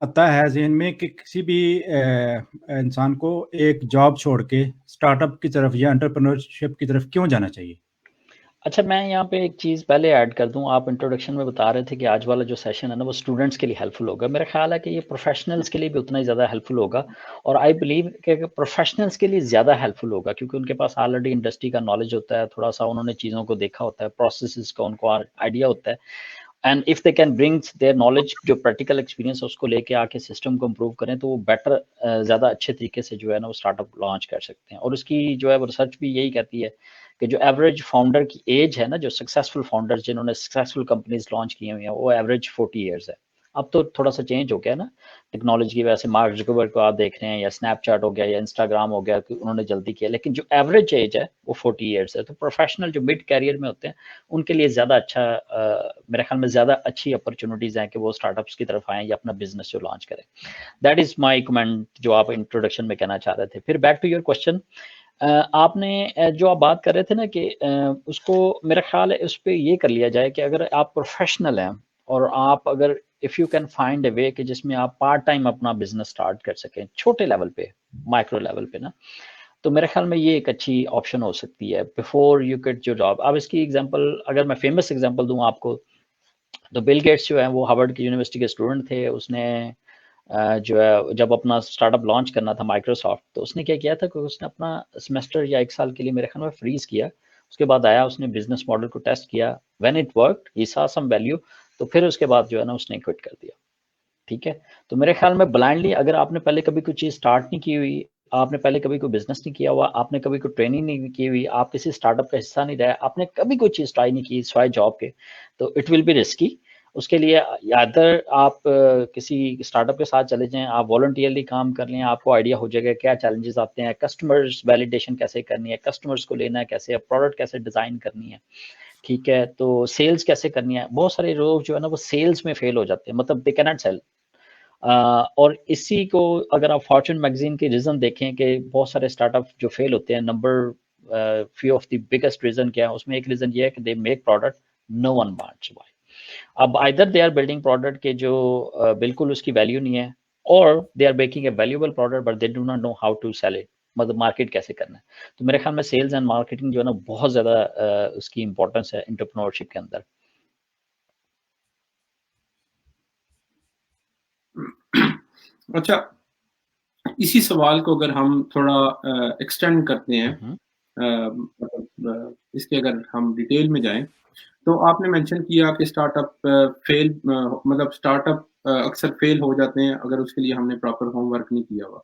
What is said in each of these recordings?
आता है ज़हन में कि किसी भी इंसान को एक जॉब छोड़ के स्टार्टअप की तरफ या एंटरप्रेन्योरशिप की तरफ क्यों जाना चाहिए? अच्छा, मैं यहाँ पे एक चीज़ पहले ऐड कर दूँ। आप इंट्रोडक्शन में बता रहे थे कि आज वाला जो सेशन है ना, वो स्टूडेंट्स के लिए हेल्पफुल होगा। मेरा ख्याल है कि ये प्रोफेशनल्स के लिए भी उतना ही ज़्यादा हेल्पफुल होगा, और आई बिलीव कि प्रोफेशनल्स के लिए ज़्यादा हेल्पफुल होगा, क्योंकि उनके पास ऑलरेडी इंडस्ट्री का नॉलेज होता है, थोड़ा सा उन्होंने चीज़ों को देखा होता है, प्रोसेसेस का उनको आइडिया होता है। And if they can bring their knowledge, जो प्रैक्टिकल एक्सपीरियंस है उसको लेके आके सिस्टम को इम्प्रूव करें, तो वो बेटर ज़्यादा अच्छे तरीके से जो है ना वो स्टार्टअप लॉन्च कर सकते हैं। और उसकी जो है वो रिसर्च भी यही कहती है कि जो एवरेज फाउंडर की एज है ना, जो सक्सेसफुल फाउंडर्स जिन्होंने सक्सेसफुल कंपनीज लॉन्च की हुई हैं, वो एवरेज 40 ईयर्स है। अब तो थोड़ा सा चेंज हो गया ना टेक्नोलॉजी की वजह से। मार्क जुकरबर्ग को आप देख रहे हैं, या स्नैपचैट हो गया, या इंस्टाग्राम हो गया, कि उन्होंने जल्दी किया, लेकिन जो एवरेज एज है वो 40 ईयर्स है। तो प्रोफेशनल जो मिड कैरियर में होते हैं, उनके लिए ज़्यादा अच्छा, मेरे ख्याल में ज़्यादा अच्छी अपॉर्चुनिटीज़ हैं कि वो स्टार्टअप्स की तरफ आएँ या अपना बिजनेस जो लॉन्च करें। दैट इज़ माय कमेंट जो आप इंट्रोडक्शन में कहना चाह रहे थे। फिर बैक टू योर क्वेश्चन, आपने जो आप बात कर रहे थे ना कि उसको, मेरा ख्याल है उस पे ये कर लिया जाए कि अगर आप प्रोफेशनल हैं, और आप अगर if you can find a way कि जिसमें आप पार्ट टाइम अपना बिजनेस स्टार्ट कर सकें, छोटे लेवल पे, माइक्रो लेवल पे ना, तो मेरे ख्याल में ये एक अच्छी ऑप्शन हो सकती है before you get your job. अब इसकी एग्जांपल, अगर मैं फेमस एग्जांपल दूं आपको, तो बिल गेट्स जो है वो हार्वर्ड की यूनिवर्सिटी के स्टूडेंट थे। उसने जो है जब अपना स्टार्टअप लॉन्च करना था माइक्रोसॉफ्ट, तो उसने क्या किया था कि उसने अपना सेमेस्टर या एक साल के लिए मेरे ख्याल में फ्रीज किया। उसके बाद आया, उसने बिजनेस मॉडल को टेस्ट किया, when it worked he saw some value, तो फिर उसके बाद जो है ना उसने क्विट कर दिया। ठीक है। तो मेरे ख्याल में ब्लाइंडली, अगर आपने पहले कभी कोई चीज़ स्टार्ट नहीं की हुई, आपने पहले कभी कोई बिजनेस नहीं किया हुआ, आपने कभी कोई ट्रेनिंग नहीं की हुई, आप किसी स्टार्टअप का हिस्सा नहीं रहे, आपने कभी कोई चीज़ ट्राई नहीं की स्वाय जॉब के, तो इट विल बी रिस्की। उसके लिए अदर आप किसी स्टार्टअप के साथ चले जाएं, आप वॉलंटियरली काम कर लें, आपको आइडिया हो जाएगा क्या चैलेंजेस आते हैं, कस्टमर्स वैलिडेशन कैसे करनी है, कस्टमर्स को लेना है कैसे, प्रोडक्ट कैसे डिज़ाइन करनी है। ठीक है, तो सेल्स कैसे करनी है। बहुत सारे लोग जो है ना वो सेल्स में फेल हो जाते हैं, मतलब दे कैन नॉट सेल। और इसी को अगर आप फॉर्च्यून मैगजीन के रीज़न देखें कि बहुत सारे स्टार्टअप जो फेल होते हैं, number few of the biggest reason क्या है, उसमें एक रीज़न ये है कि they make product no one wants buy. अब either they are building product के जो बिल्कुल उसकी वैल्यू नहीं है, और they are making a valuable product but they do not know how to sell it, मतलब मार्केट कैसे करना है। तो मेरे ख्याल में सेल्स एंड मार्केटिंग जो है ना बहुत ज़्यादा उसकी इंपॉर्टेंस है एंटरप्रेन्योरशिप के अंदर। अच्छा, इसी सवाल को अगर हम थोड़ा एक्सटेंड करते हैं, मतलब इसके अगर हम डिटेल में जाएं, तो आपने मेंशन किया कि स्टार्टअप फेल, मतलब स्टार्टअप अक्सर फेल हो जाते हैं अगर उसके लिए हमने प्रॉपर होमवर्क नहीं किया हुआ।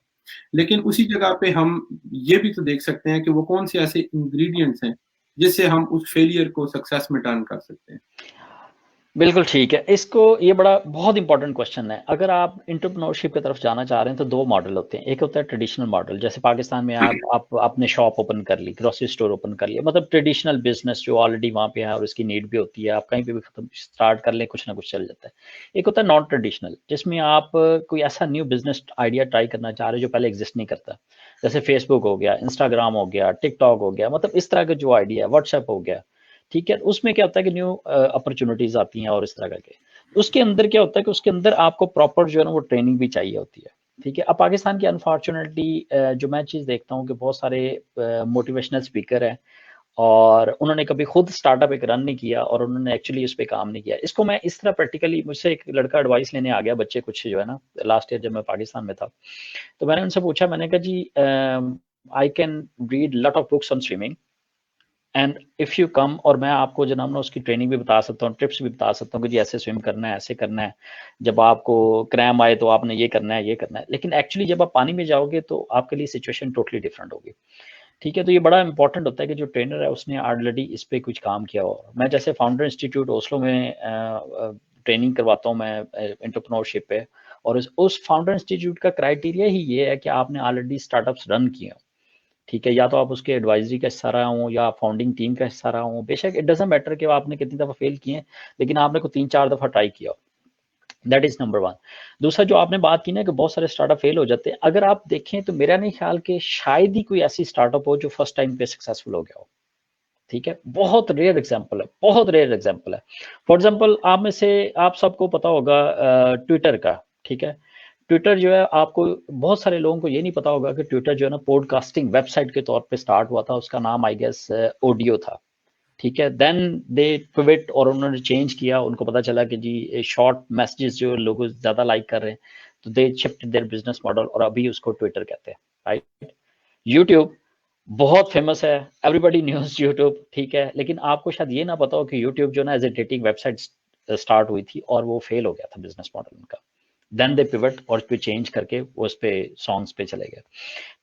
लेकिन उसी जगह पे हम ये भी तो देख सकते हैं कि वो कौन से ऐसे इंग्रेडिएंट्स हैं जिससे हम उस फेलियर को सक्सेस में टर्न कर सकते हैं। बिल्कुल ठीक है। इसको, ये बड़ा बहुत इंपॉर्टेंट क्वेश्चन है। अगर आप एंटरप्रेन्योरशिप की तरफ जाना चाह रहे हैं तो दो मॉडल होते हैं। एक होता है ट्रेडिशनल मॉडल, जैसे पाकिस्तान में आप आपने शॉप ओपन कर ली, ग्रोसरी स्टोर ओपन कर लिया, मतलब ट्रेडिशनल बिजनेस जो ऑलरेडी वहाँ पे है और उसकी नीड भी होती है, आप कहीं पे भी खत्म स्टार्ट कर लें, कुछ ना कुछ चल जाता है। एक होता है नॉन ट्रेडिशनल, जिसमें आप कोई ऐसा न्यू बिजनेस आइडिया ट्राई करना चाह रहे हो जो पहले एग्जिस्ट नहीं करता, जैसे फेसबुक हो गया, इंस्टाग्राम हो गया, टिकटॉक हो गया, मतलब इस तरह का जो आइडिया है, व्हाट्सएप हो गया। ठीक है, उसमें क्या होता है कि न्यू अपॉर्चुनिटीज आती हैं और इस तरह के। उसके अंदर क्या होता है कि उसके अंदर आपको प्रॉपर जो है ना वो ट्रेनिंग भी चाहिए होती है। ठीक है, अब पाकिस्तान की अनफॉर्चुनेटली जो मैं चीज़ देखता हूँ कि बहुत सारे मोटिवेशनल स्पीकर हैं, और उन्होंने कभी खुद स्टार्टअप एक रन नहीं किया, और उन्होंने एक्चुअली उस पर काम नहीं किया। इसको मैं इस तरह प्रैक्टिकली, मुझसे एक लड़का एडवाइस लेने आ गया, बच्चे कुछ जो है ना, लास्ट ईयर जब मैं पाकिस्तान में था, तो मैंने उनसे पूछा, मैंने कहा जी I can read lot of books on swimming, and if you come, और मैं आपको जनाब ना उसकी ट्रेनिंग भी बता सकता हूँ, टिप्स भी बता सकता हूँ कि जी ऐसे स्विम करना है, ऐसे करना है, जब आपको क्रैम आए तो आपने ये करना है, ये करना है। लेकिन एक्चुअली जब आप पानी में जाओगे तो आपके लिए सिचुएशन टोटली डिफरेंट होगी। ठीक है, तो ये बड़ा इंपॉर्टेंट होता है कि जो ट्रेनर है उसने ऑलरेडी इस पे कुछ काम किया हो। मैं जैसे फाउंडर इंस्टीट्यूट ओस्लो में ट्रेनिंग करवाता हूँ मैं एंटरप्रेन्योरशिप पे, और उस फाउंडर इंस्टीट्यूट का क्राइटेरिया ही ये है कि आपने ऑलरेडी स्टार्टअप्स रन किए हो। ठीक है, या तो आप उसके एडवाइजरी का हिस्सा रहा हूँ, या फाउंडिंग टीम का हिस्सा रहा हूँ, बेशक इट डजेंट मैटर कि आपने कितनी दफ़ा फेल किए हैं, लेकिन आपने को 3-4 दफ़ा ट्राई किया हो। That is number one. दूसरा, जो आपने बात की ना कि बहुत सारे स्टार्टअप फेल हो जाते हैं, अगर आप देखें तो मेरा नहीं ख्याल कि शायद ही कोई ऐसी स्टार्टअप हो जो फर्स्ट टाइम पे सक्सेसफुल हो गया हो। ठीक है, बहुत रेयर एग्जाम्पल है, बहुत रेयर एग्जाम्पल है। फॉर एग्जाम्पल, आप में से आप सबको पता होगा ट्विटर का। ठीक है, ट्विटर जो है, आपको बहुत सारे लोगों को ये नहीं पता होगा कि ट्विटर जो है ना पॉडकास्टिंग वेबसाइट के तौर पे स्टार्ट हुआ था। उसका नाम आई गेस ऑडियो था, ठीक है। देन दे पिवट, और उन्होंने चेंज किया। उनको पता चला कि जी शॉर्ट मैसेजेस जो लोग ज़्यादा लाइक कर रहे हैं, तो दे शिफ्टेड देयर बिजनेस मॉडल, और अभी उसको ट्विटर कहते हैं, राइट। यूट्यूब बहुत फेमस है, एवरीबडी न्यूज यूट्यूब, ठीक है। लेकिन आपको शायद ये ना पता हो कि यूट्यूब जो ना as a dating website start हुई थी, और वो फेल हो गया था बिजनेस मॉडल उनका। देन दे पिवट और पे चेंज करके वो उस पे सॉन्ग्स पे चले गए,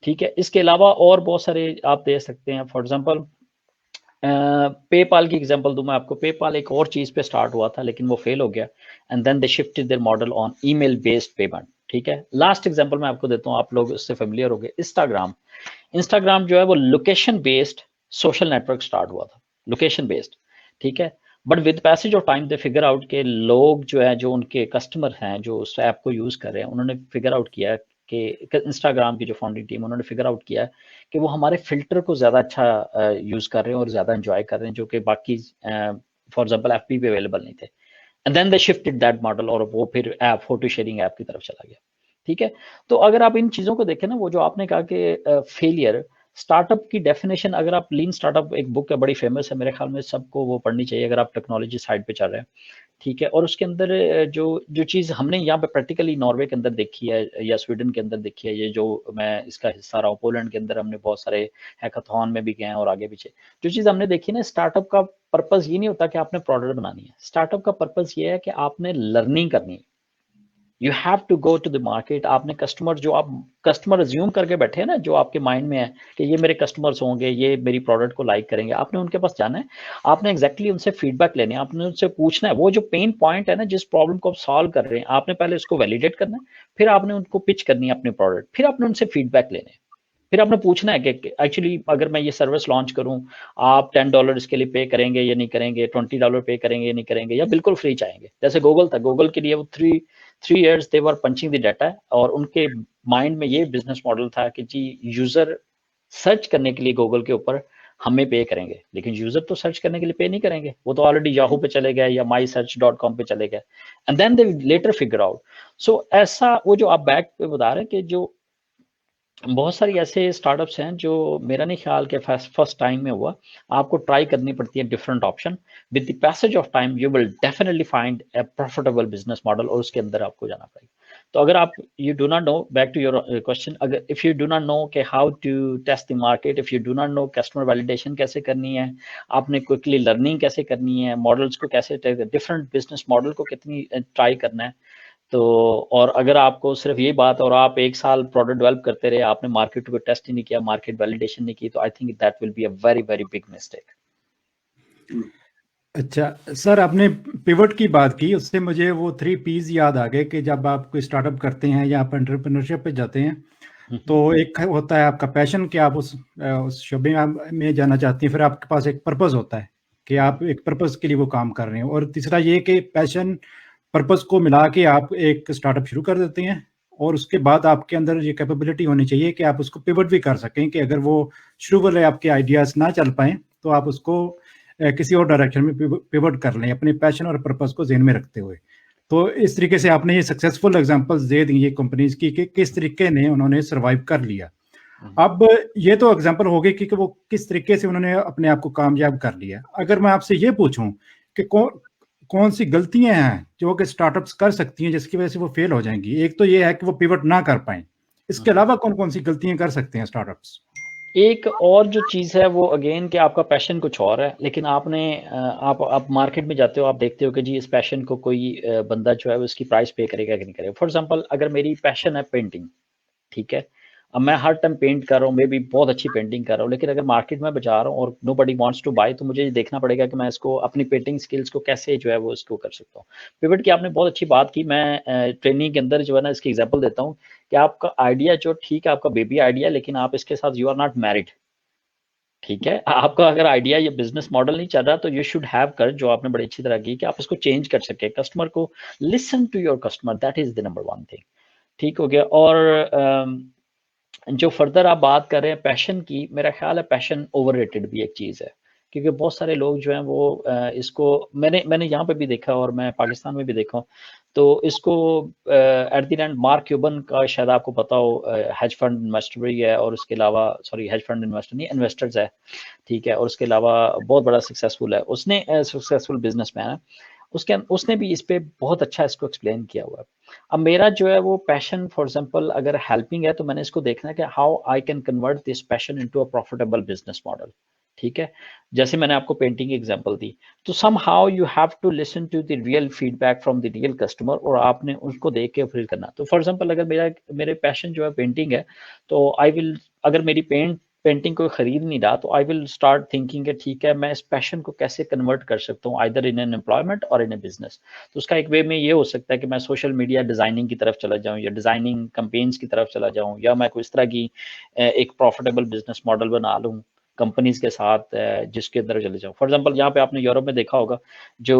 ठीक है। इसके अलावा और बहुत सारे आप दे सकते हैं। फॉर एग्जांपल पेपाल की एग्जांपल दूं मैं आपको। पेपाल एक और चीज पे स्टार्ट हुआ था, लेकिन वो फेल हो गया, and then they shifted their model on email based payment, ठीक है। लास्ट एग्जांपल मैं आपको देता हूं, आप लोग उससे फेमिलियर हो गए। इंस्टाग्राम। इंस्टाग्राम जो है वो location based social network start हुआ था, लोकेशन बेस्ड, ठीक है। But with passage of time they figure out के लोग जो है, जो उनके कस्टमर हैं जो उस ऐप को यूज कर रहे हैं, उन्होंने फिगर आउट किया कि इंस्टाग्राम की जो फाउंडिंग टीम, उन्होंने फिगर आउट किया कि वो हमारे फिल्टर को ज़्यादा अच्छा यूज़ कर रहे हैं और ज़्यादा इंजॉय कर रहे हैं, जो कि बाकी फॉर एग्जांपल एफपी पे अवेलेबल नहीं थे। And then they shifted that model, और वो फिर ऐप फोटो शेयरिंग ऐप की तरफ चला गया, ठीक है। तो अगर आप इन चीज़ों को देखें ना, वो जो आपने कहा कि फेलियर, स्टार्टअप की डेफिनेशन, अगर आप लीन स्टार्टअप, एक बुक है बड़ी फेमस है, मेरे ख्याल में सबको वो पढ़नी चाहिए अगर आप टेक्नोलॉजी साइड पे चल रहे हैं, ठीक है। और उसके अंदर जो जो चीज़ हमने यहाँ पे प्रैक्टिकली नॉर्वे के अंदर देखी है या स्वीडन के अंदर देखी है, ये जो मैं इसका हिस्सा रहा हूँ, पोलैंड के अंदर हमने बहुत सारे हैकाथॉन में भी गए हैं और आगे पीछे, जो चीज़ हमने देखी ना, स्टार्टअप का पर्पस ये नहीं होता कि आपने प्रोडक्ट बनानी है। स्टार्टअप का पर्पस ये है कि आपने लर्निंग करनी है। You have to go to the market. आपने कस्टमर, जो आप कस्टमर अज्यूम करके बैठे हैं ना, जो आपके माइंड में है कि ये मेरे कस्टमर्स होंगे, ये मेरी प्रोडक्ट को लाइक करेंगे, आपने उनके पास जाना है, आपने एग्जैक्टली उनसे फीडबैक लेने हैं, आपने उनसे पूछना है वो जो पेन पॉइंट है ना, जिस प्रॉब्लम को आप सॉल्व कर रहे हैं, आपने पहले उसको वैलिडेट करना है, फिर आपने उनको पिच करनी है अपनी प्रोडक्ट, फिर आपने उनसे फीडबैक लेने हैं, फिर आपने पूछना है कि एक्चुअली अगर मैं ये सर्विस लॉन्च करूं, आप $10 इसके लिए पे करेंगे या नहीं करेंगे, $20 पे करेंगे या नहीं करेंगे, या बिल्कुल फ्री चाहेंगे। जैसे गूगल था, गूगल के लिए वो three years they were punching the data, और उनके माइंड में ये बिजनेस मॉडल था कि जी यूजर सर्च करने के लिए गूगल के ऊपर हमें पे करेंगे, लेकिन यूजर तो सर्च करने के लिए पे नहीं करेंगे, वो तो ऑलरेडी याहू पे चले गए या mysearch.com पे चले गए, and then they later figure out. So ऐसा वो जो आप बैक पे बता रहे हैं कि जो बहुत सारी ऐसे स्टार्टअप्स हैं जो मेरा नहीं ख्याल कि फर्स्ट टाइम में हुआ, आपको ट्राई करनी पड़ती है different option. With the passage of time you will definitely find a profitable business model, और उसके अंदर आपको जाना पड़ेगा। तो अगर आप you do not know, back to your question, अगर if you do not know कि how to test the market, if you do not know customer validation कैसे करनी है, आपने क्विकली लर्निंग कैसे करनी है, मॉडल्स को कैसे, डिफरेंट बिजनेस मॉडल को कितनी ट्राई करना है, तो और अगर आपको सिर्फ यही बात, और आप एक साल प्रोडक्ट डेवलप करते रहे, आपने मार्केट को टेस्ट ही नहीं किया, मार्केट वैलिडेशन नहीं की, तो I think that will be a very very big mistake. अच्छा सर, आपने पिवट की बात की, उससे मुझे वो 3 P's याद आ गए कि जब आप कोई स्टार्टअप करते हैं या आप एंटरप्रेन्योरशिप पे जाते हैं, तो एक होता है आपका पैशन कि आप उस शोबे में जाना चाहते हैं, फिर आपके पास एक पर्पस होता है कि आप एक पर्पस के लिए वो काम कर रहे हैं, और तीसरा ये कि पैशन पर्पस को मिला के आप एक स्टार्टअप शुरू कर देते हैं, और उसके बाद आपके अंदर ये कैपेबिलिटी होनी चाहिए कि आप उसको पिवट भी कर सकें, कि अगर वो शुरू वाले आपके आइडियाज ना चल पाएँ तो आप उसको किसी और डायरेक्शन में पिवट कर लें, अपने पैशन और पर्पस को ज़हन में रखते हुए। तो इस तरीके से आपने ये सक्सेसफुल एग्जांपल्स दे दी ये कंपनीज की कि किस तरीके ने उन्होंने सर्वाइव कर लिया। अब ये तो एग्जांपल हो गई कि वो किस तरीके से उन्होंने अपने आप को कामयाब कर लिया। अगर मैं आपसे ये पूछूं कि कौन सी गलतियां हैं जो कि स्टार्टअप्स कर सकती हैं जिसकी वजह से वो फेल हो जाएंगी। एक तो ये है कि वो पिवट ना कर पाए, इसके अलावा कौन कौन सी गलतियां कर सकते हैं स्टार्टअप्स? एक और जो चीज़ है वो अगेन कि आपका पैशन कुछ और है, लेकिन आपने आप मार्केट में जाते हो, आप देखते हो कि जी इस पैशन को कोई बंदा जो है उसकी प्राइस पे करेगा कि नहीं करेगा। फॉर एग्जांपल अगर मेरी पैशन है पेंटिंग, ठीक है, अब मैं हर टाइम पेंट कर रहा हूँ, मैं भी बहुत अच्छी पेंटिंग कर रहा हूँ, लेकिन अगर मार्केट में बचा रहा हूँ और नोबडी वांट्स टू बाय, तो मुझे ये देखना पड़ेगा कि मैं इसको अपनी पेंटिंग स्किल्स को कैसे जो है वो इसको कर सकता हूँ। पिवट की आपने बहुत अच्छी बात की। मैं ट्रेनिंग के अंदर जो है ना इसकी एग्जांपल देता हूँ कि आपका आइडिया जो ठीक है, आपका बेबी आइडिया, लेकिन आप इसके साथ यू आर नॉट मैरिड, ठीक है। आपका अगर आइडिया या बिजनेस मॉडल नहीं चल रहा, तो यू शुड हैव कर, जो आपने बड़ी अच्छी तरह की, कि आप इसको चेंज कर सके, कस्टमर को listen to your customer, that is the number one thing, ठीक हो गया। और जो फर्दर आप बात कर रहे हैं पैशन की, मेरा ख्याल है पैशन ओवररेटेड भी एक चीज़ है, क्योंकि बहुत सारे लोग जो हैं वो इसको मैंने यहाँ पे भी देखा और मैं पाकिस्तान में भी देखा हूँ, तो इसको at the end mark Cuban का शायद आपको पता हो, हेज फंड इन्वेस्टर भी है, और उसके अलावा सॉरी हेज फंड इन्वेस्टर नहीं, इन्वेस्टर्स है, ठीक है, और उसके अलावा बहुत बड़ा सक्सेसफुल है, उसने सक्सेसफुल बिजनेसमैन है, उसने भी इस पे बहुत अच्छा इसको एक्सप्लेन किया हुआ है। अब मेरा जो है वो पैशन, फॉर एग्जांपल अगर हेल्पिंग है, तो मैंने इसको देखना है कि how I can convert this passion into a profitable business model, ठीक है। जैसे मैंने आपको पेंटिंग की एग्जांपल दी, तो somehow you have to listen to the real feedback from the real customer, और आपने उसको देख के फिर करना। तो फॉर एग्जांपल अगर मेरे पैशन जो है पेंटिंग है, तो आई विल, अगर मेरी पेंटिंग कोई खरीद नहीं रहा, तो आई विल स्टार्ट थिंकिंग कि ठीक है, मैं इस पैशन को कैसे कन्वर्ट कर सकता हूँ, आइदर इन एन एम्प्लॉयमेंट और इन ए बिजनेस। तो उसका एक वे में ये हो सकता है कि मैं सोशल मीडिया डिजाइनिंग की तरफ चला जाऊँ, या डिजाइनिंग कैंपेन्स की तरफ चला जाऊँ, या मैं कोई इस तरह की एक प्रॉफिटेबल बिजनेस मॉडल बना लूँ कंपनीज के साथ, जिसके अंदर चले जाऊँ। फॉर एग्जांपल यहाँ पे आपने यूरोप में देखा होगा, जो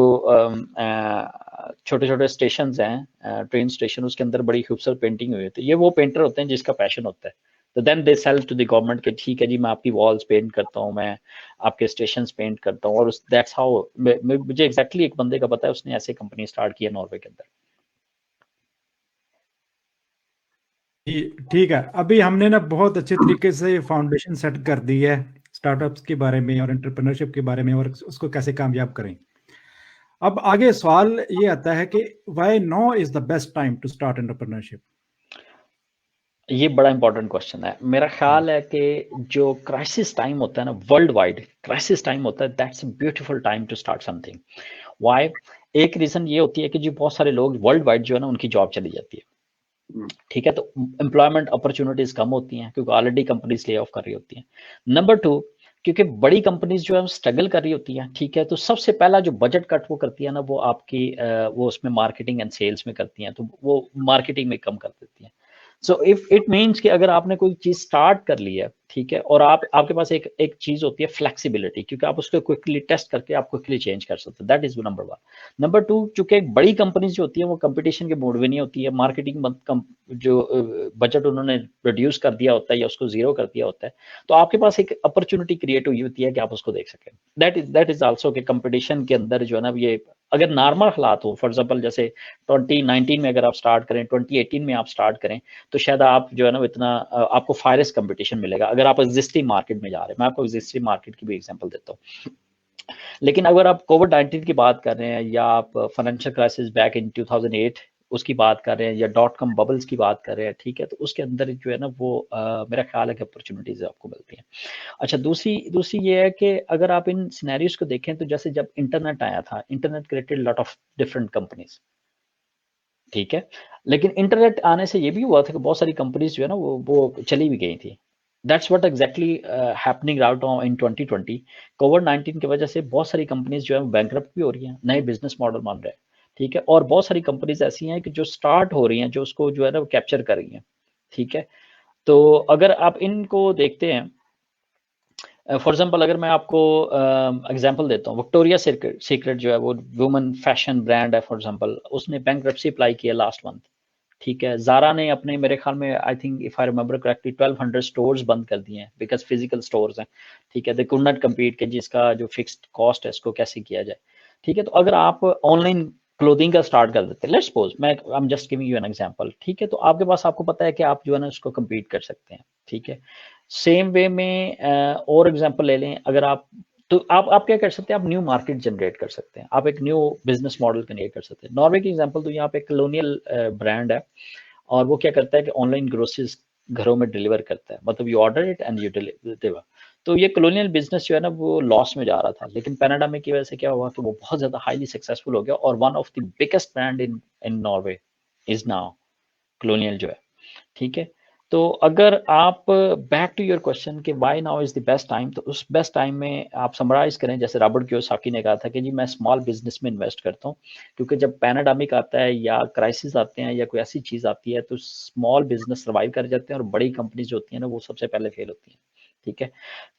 छोटे छोटे स्टेशन हैं, ट्रेन स्टेशन, उसके अंदर बड़ी खूबसूरत पेंटिंग हुई होती है। ये वो पेंटर होते हैं जिसका पैशन होता है। तो then they sell to the government के ठीक है जी, मैं आपकी वॉल्स पेंट करता हूँ, मैं आपके स्टेशन पेंट करता हूँ, और दैट्स हाउ मुझे एग्जैक्टली एक बंदे का पता है, उसने ऐसे कंपनी स्टार्ट किया नॉर्वे के अंदर। ठीक है, अभी हमने ना बहुत अच्छे तरीके से फाउंडेशन सेट कर दी है स्टार्टअप्स के बारे में और एंटरप्रेन्योरशिप के बारे में, और उसको कैसे कामयाब करें। अब आगे सवाल ये आता है कि why now is the best time to start entrepreneurship. ये बड़ा इंपॉर्टेंट क्वेश्चन है। मेरा ख्याल है कि जो क्राइसिस टाइम होता है ना, वर्ल्ड वाइड क्राइसिस टाइम होता है, that's a beautiful time to start something. Why? एक रीजन ये होती है कि जो बहुत सारे लोग वर्ल्ड वाइड जो है ना, उनकी जॉब चली जाती है, ठीक है, तो एम्प्लॉयमेंट अपॉर्चुनिटीज कम होती हैं, क्योंकि ऑलरेडी कंपनीज ले ऑफ कर रही होती हैं। नंबर 2, क्योंकि बड़ी कंपनीज जो है स्ट्रगल कर रही होती हैं, ठीक है, तो सबसे पहला जो बजट कट वो करती है ना, वो आपकी वो उसमें मार्केटिंग एंड सेल्स में करती हैं, तो वो मार्केटिंग में कम कर देती हैं। सो इफ इट मीन्स कि अगर आपने कोई चीज स्टार्ट कर ली है, ठीक है, और आपके पास एक चीज होती है फ्लेक्सिबिलिटी, क्योंकि आप उसको क्विकली टेस्ट करके आप क्विकली चेंज कर सकते हैं, दैट इज नंबर 1। नंबर 2, चूंकि एक बड़ी कंपनीज जो होती है वो कंपटीशन के मोड में नहीं होती है, मार्केटिंग जो बजट उन्होंने रिड्यूस कर दिया होता है या उसको जीरो कर दिया होता है, तो आपके पास एक अपॉर्चुनिटी क्रिएट हुई होती है कि आप उसको देख सकें। दैट इज आल्सो कि कंपटीशन के अंदर जो है ना, ये अगर नॉर्मल हालात हो, फॉर एग्जाम्पल जैसे 2019 में अगर आप स्टार्ट करें, 2018 में आप स्टार्ट करें, तो शायद आप जो है ना इतना आपको फायरेस्ट कंपटीशन मिलेगा अगर आप एग्जिस्टिंग मार्केट में जा रहे हैं। मैं आपको एग्जिस्टिंग मार्केट की भी एग्जांपल देता हूँ। लेकिन अगर आप कोविड-19 की बात कर रहे हैं, या आप फाइनेंशियल क्राइसिस बैक इन 2008 उसकी बात कर रहे हैं, या .com बबल्स की बात कर रहे हैं, ठीक है, तो उसके अंदर जो है ना वो मेरा ख्याल है कि अपॉर्चुनिटीज आपको मिलती हैं। अच्छा, दूसरी ये है कि अगर आप इन सिनेरियोज को देखें, तो जैसे जब इंटरनेट आया था, internet created lot of different companies, ठीक है, लेकिन इंटरनेट आने से ये भी हुआ था कि बहुत सारी कंपनीज जो है ना वो चली भी गई थी। दैट्स व्हाट एग्जैक्टली हैपनिंग राउट इन 2020। कोविड-19 की वजह से बहुत सारी कंपनीज जो है बैंकरप्ट भी हो रही हैं, नए बिजनेस मॉडल बन रहे हैं, ठीक है, और बहुत सारी कंपनीज ऐसी हैं कि जो स्टार्ट हो रही हैं, जो उसको जो है ना वो कैप्चर कर रही हैं, ठीक है। तो अगर आप इनको देखते हैं, फॉर एग्जाम्पल अगर मैं आपको एग्जांपल देता हूँ, विक्टोरिया सीक्रेट जो है वो वुमेन फैशन ब्रांड है, फॉर एग्जांपल उसने बैंकरप्सी अप्लाई किया लास्ट मंथ, ठीक है। ज़ारा ने अपने, मेरे ख्याल में, I think if I remember correctly, 1200 stores बंद कर दिए हैं, बिकॉज फिजिकल स्टोर्स हैं, ठीक है, दे कुड नॉट कम्पीट के जिसका जो फिक्स्ड कॉस्ट है इसको कैसे किया जाए, ठीक है। तो अगर आप ऑनलाइन क्लोथिंग का स्टार्ट कर देते हैं, लेट्स सपोज, मैं I am just giving you an example, ठीक है, तो आपके पास, आपको पता है कि आप जो है ना उसको कम्पीट कर सकते हैं, ठीक है। सेम वे में और एग्जांपल ले लें, अगर आप, तो आप क्या कर सकते हैं, आप न्यू मार्केट जनरेट कर सकते हैं, आप एक न्यू बिजनेस मॉडल क्रिएट कर सकते हैं। नॉर्वे की एग्जांपल, तो यहाँ पे कॉलोनियल ब्रांड है, और वो क्या करता है कि ऑनलाइन ग्रोसरीज घरों में डिलीवर करता है, मतलब you order it and you deliver. तो ये कॉलोनियल बिजनेस जो है ना वो लॉस में जा रहा था, लेकिन पैनाडेमिक की वजह से क्या हुआ कि वो बहुत ज्यादा हाईली सक्सेसफुल हो गया, और one of the biggest brand in Norway is now colonial जो है, ठीक है। तो अगर आप, बैक टू योर क्वेश्चन कि why now is the best time, तो उस बेस्ट टाइम में आप समराइज करें, जैसे रॉबर्ट कियोसाकी ने कहा था कि जी मैं स्मॉल बिजनेस में इन्वेस्ट करता हूँ, क्योंकि जब पैनाडेमिक आता है या क्राइसिस आते हैं या कोई ऐसी चीज आती है, तो स्मॉल बिजनेस सर्वाइव कर जाते हैं, और बड़ी कंपनीज जो होती है ना वो सबसे पहले फेल होती हैं, ठीक है।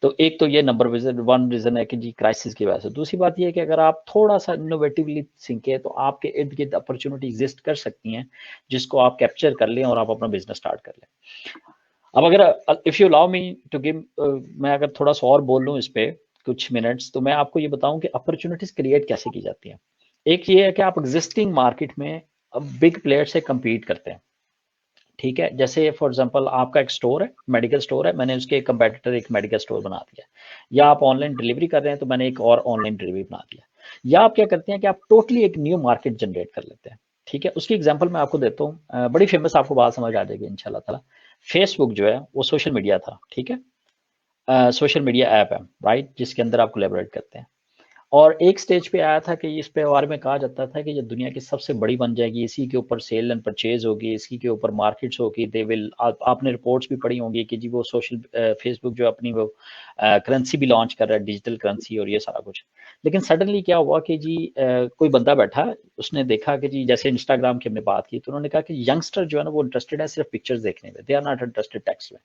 तो एक तो ये नंबर वन रीजन है कि जी क्राइसिस की वजह से। दूसरी बात ये है कि अगर आप थोड़ा सा इनोवेटिवली सीखें, तो आपके इर्द गिर्द अपॉर्चुनिटी एग्जिस्ट कर सकती हैं, जिसको आप कैप्चर कर लें और आप अपना बिजनेस स्टार्ट कर लें। अब अगर if you allow me to give, मैं अगर थोड़ा सा और बोल लूँ इस पे कुछ मिनट्स, तो मैं आपको ये बताऊं कि अपॉर्चुनिटीज क्रिएट कैसे की जाती हैं। एक ये है कि आप एग्जिस्टिंग मार्केट में बिग प्लेयर से compete करते हैं, ठीक है। जैसे फॉर एग्जांपल आपका एक स्टोर है, मेडिकल स्टोर है, मैंने उसके कंपेटिटर एक मेडिकल स्टोर बना दिया, या आप ऑनलाइन डिलीवरी कर रहे हैं तो मैंने एक और ऑनलाइन डिलीवरी बना दिया, या आप क्या करते हैं कि आप टोटली एक न्यू मार्केट जनरेट कर लेते हैं, ठीक है। उसकी एग्जांपल मैं आपको देता हूँ, बड़ी फेमस, आपको बात समझ आ जाएगी इंशाल्लाह ताला। फेसबुक जो है वो सोशल मीडिया था, ठीक है, सोशल मीडिया ऐप है, राइट, जिसके अंदर आप कोलैबोरेट करते हैं। और एक स्टेज पे आया था कि इस पे बारे में कहा जाता था कि ये दुनिया की सबसे बड़ी बन जाएगी, इसी के ऊपर सेल एंड परचेज होगी, इसी के ऊपर मार्केट्स होगी, दे विल, आपने रिपोर्ट्स भी पढ़ी होंगी कि जी वो सोशल फेसबुक जो अपनी वो करेंसी भी लॉन्च कर रहा है, डिजिटल करेंसी और ये सारा कुछ। लेकिन सडनली क्या हुआ कि जी कोई बंदा बैठा, उसने देखा कि जी जैसे इंस्टाग्राम की हमने बात की, तो उन्होंने कहा कि यंगस्टर जो है ना वो इंटरेस्टेड है सिर्फ पिक्चर्स देखने में, they are not interested text में।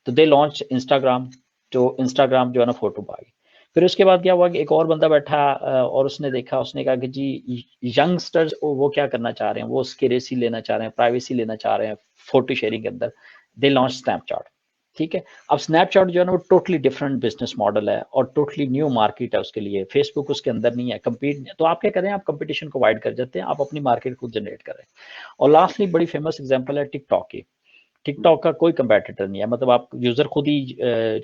तो दे लॉन्च इंस्टाग्राम, जो इंस्टाग्राम जो है ना फोटो पाई। फिर उसके बाद क्या हुआ कि एक और बंदा बैठा, और उसने देखा, उसने कहा कि जी यंगस्टर्स वो क्या करना चाह रहे हैं, वो सिक्योरिटी लेना चाह रहे हैं, प्राइवेसी लेना चाह रहे हैं फोटो शेयरिंग के अंदर, दे लॉन्च स्नैपचैट, ठीक है। अब स्नैपचैट जो है ना वो टोटली डिफरेंट बिजनेस मॉडल है और टोटली न्यू मार्केट है उसके लिए, फेसबुक उसके अंदर नहीं है, compete, तो आप क्या करें, आप कंपटीशन को अवॉइड कर जाते हैं, आप अपनी मार्केट खुद जनरेट करें। और लास्टली बड़ी फेमस एग्जांपल है टिकटॉक की। टिकटॉक का कोई कंपेटिटर नहीं है, मतलब आप यूजर खुद ही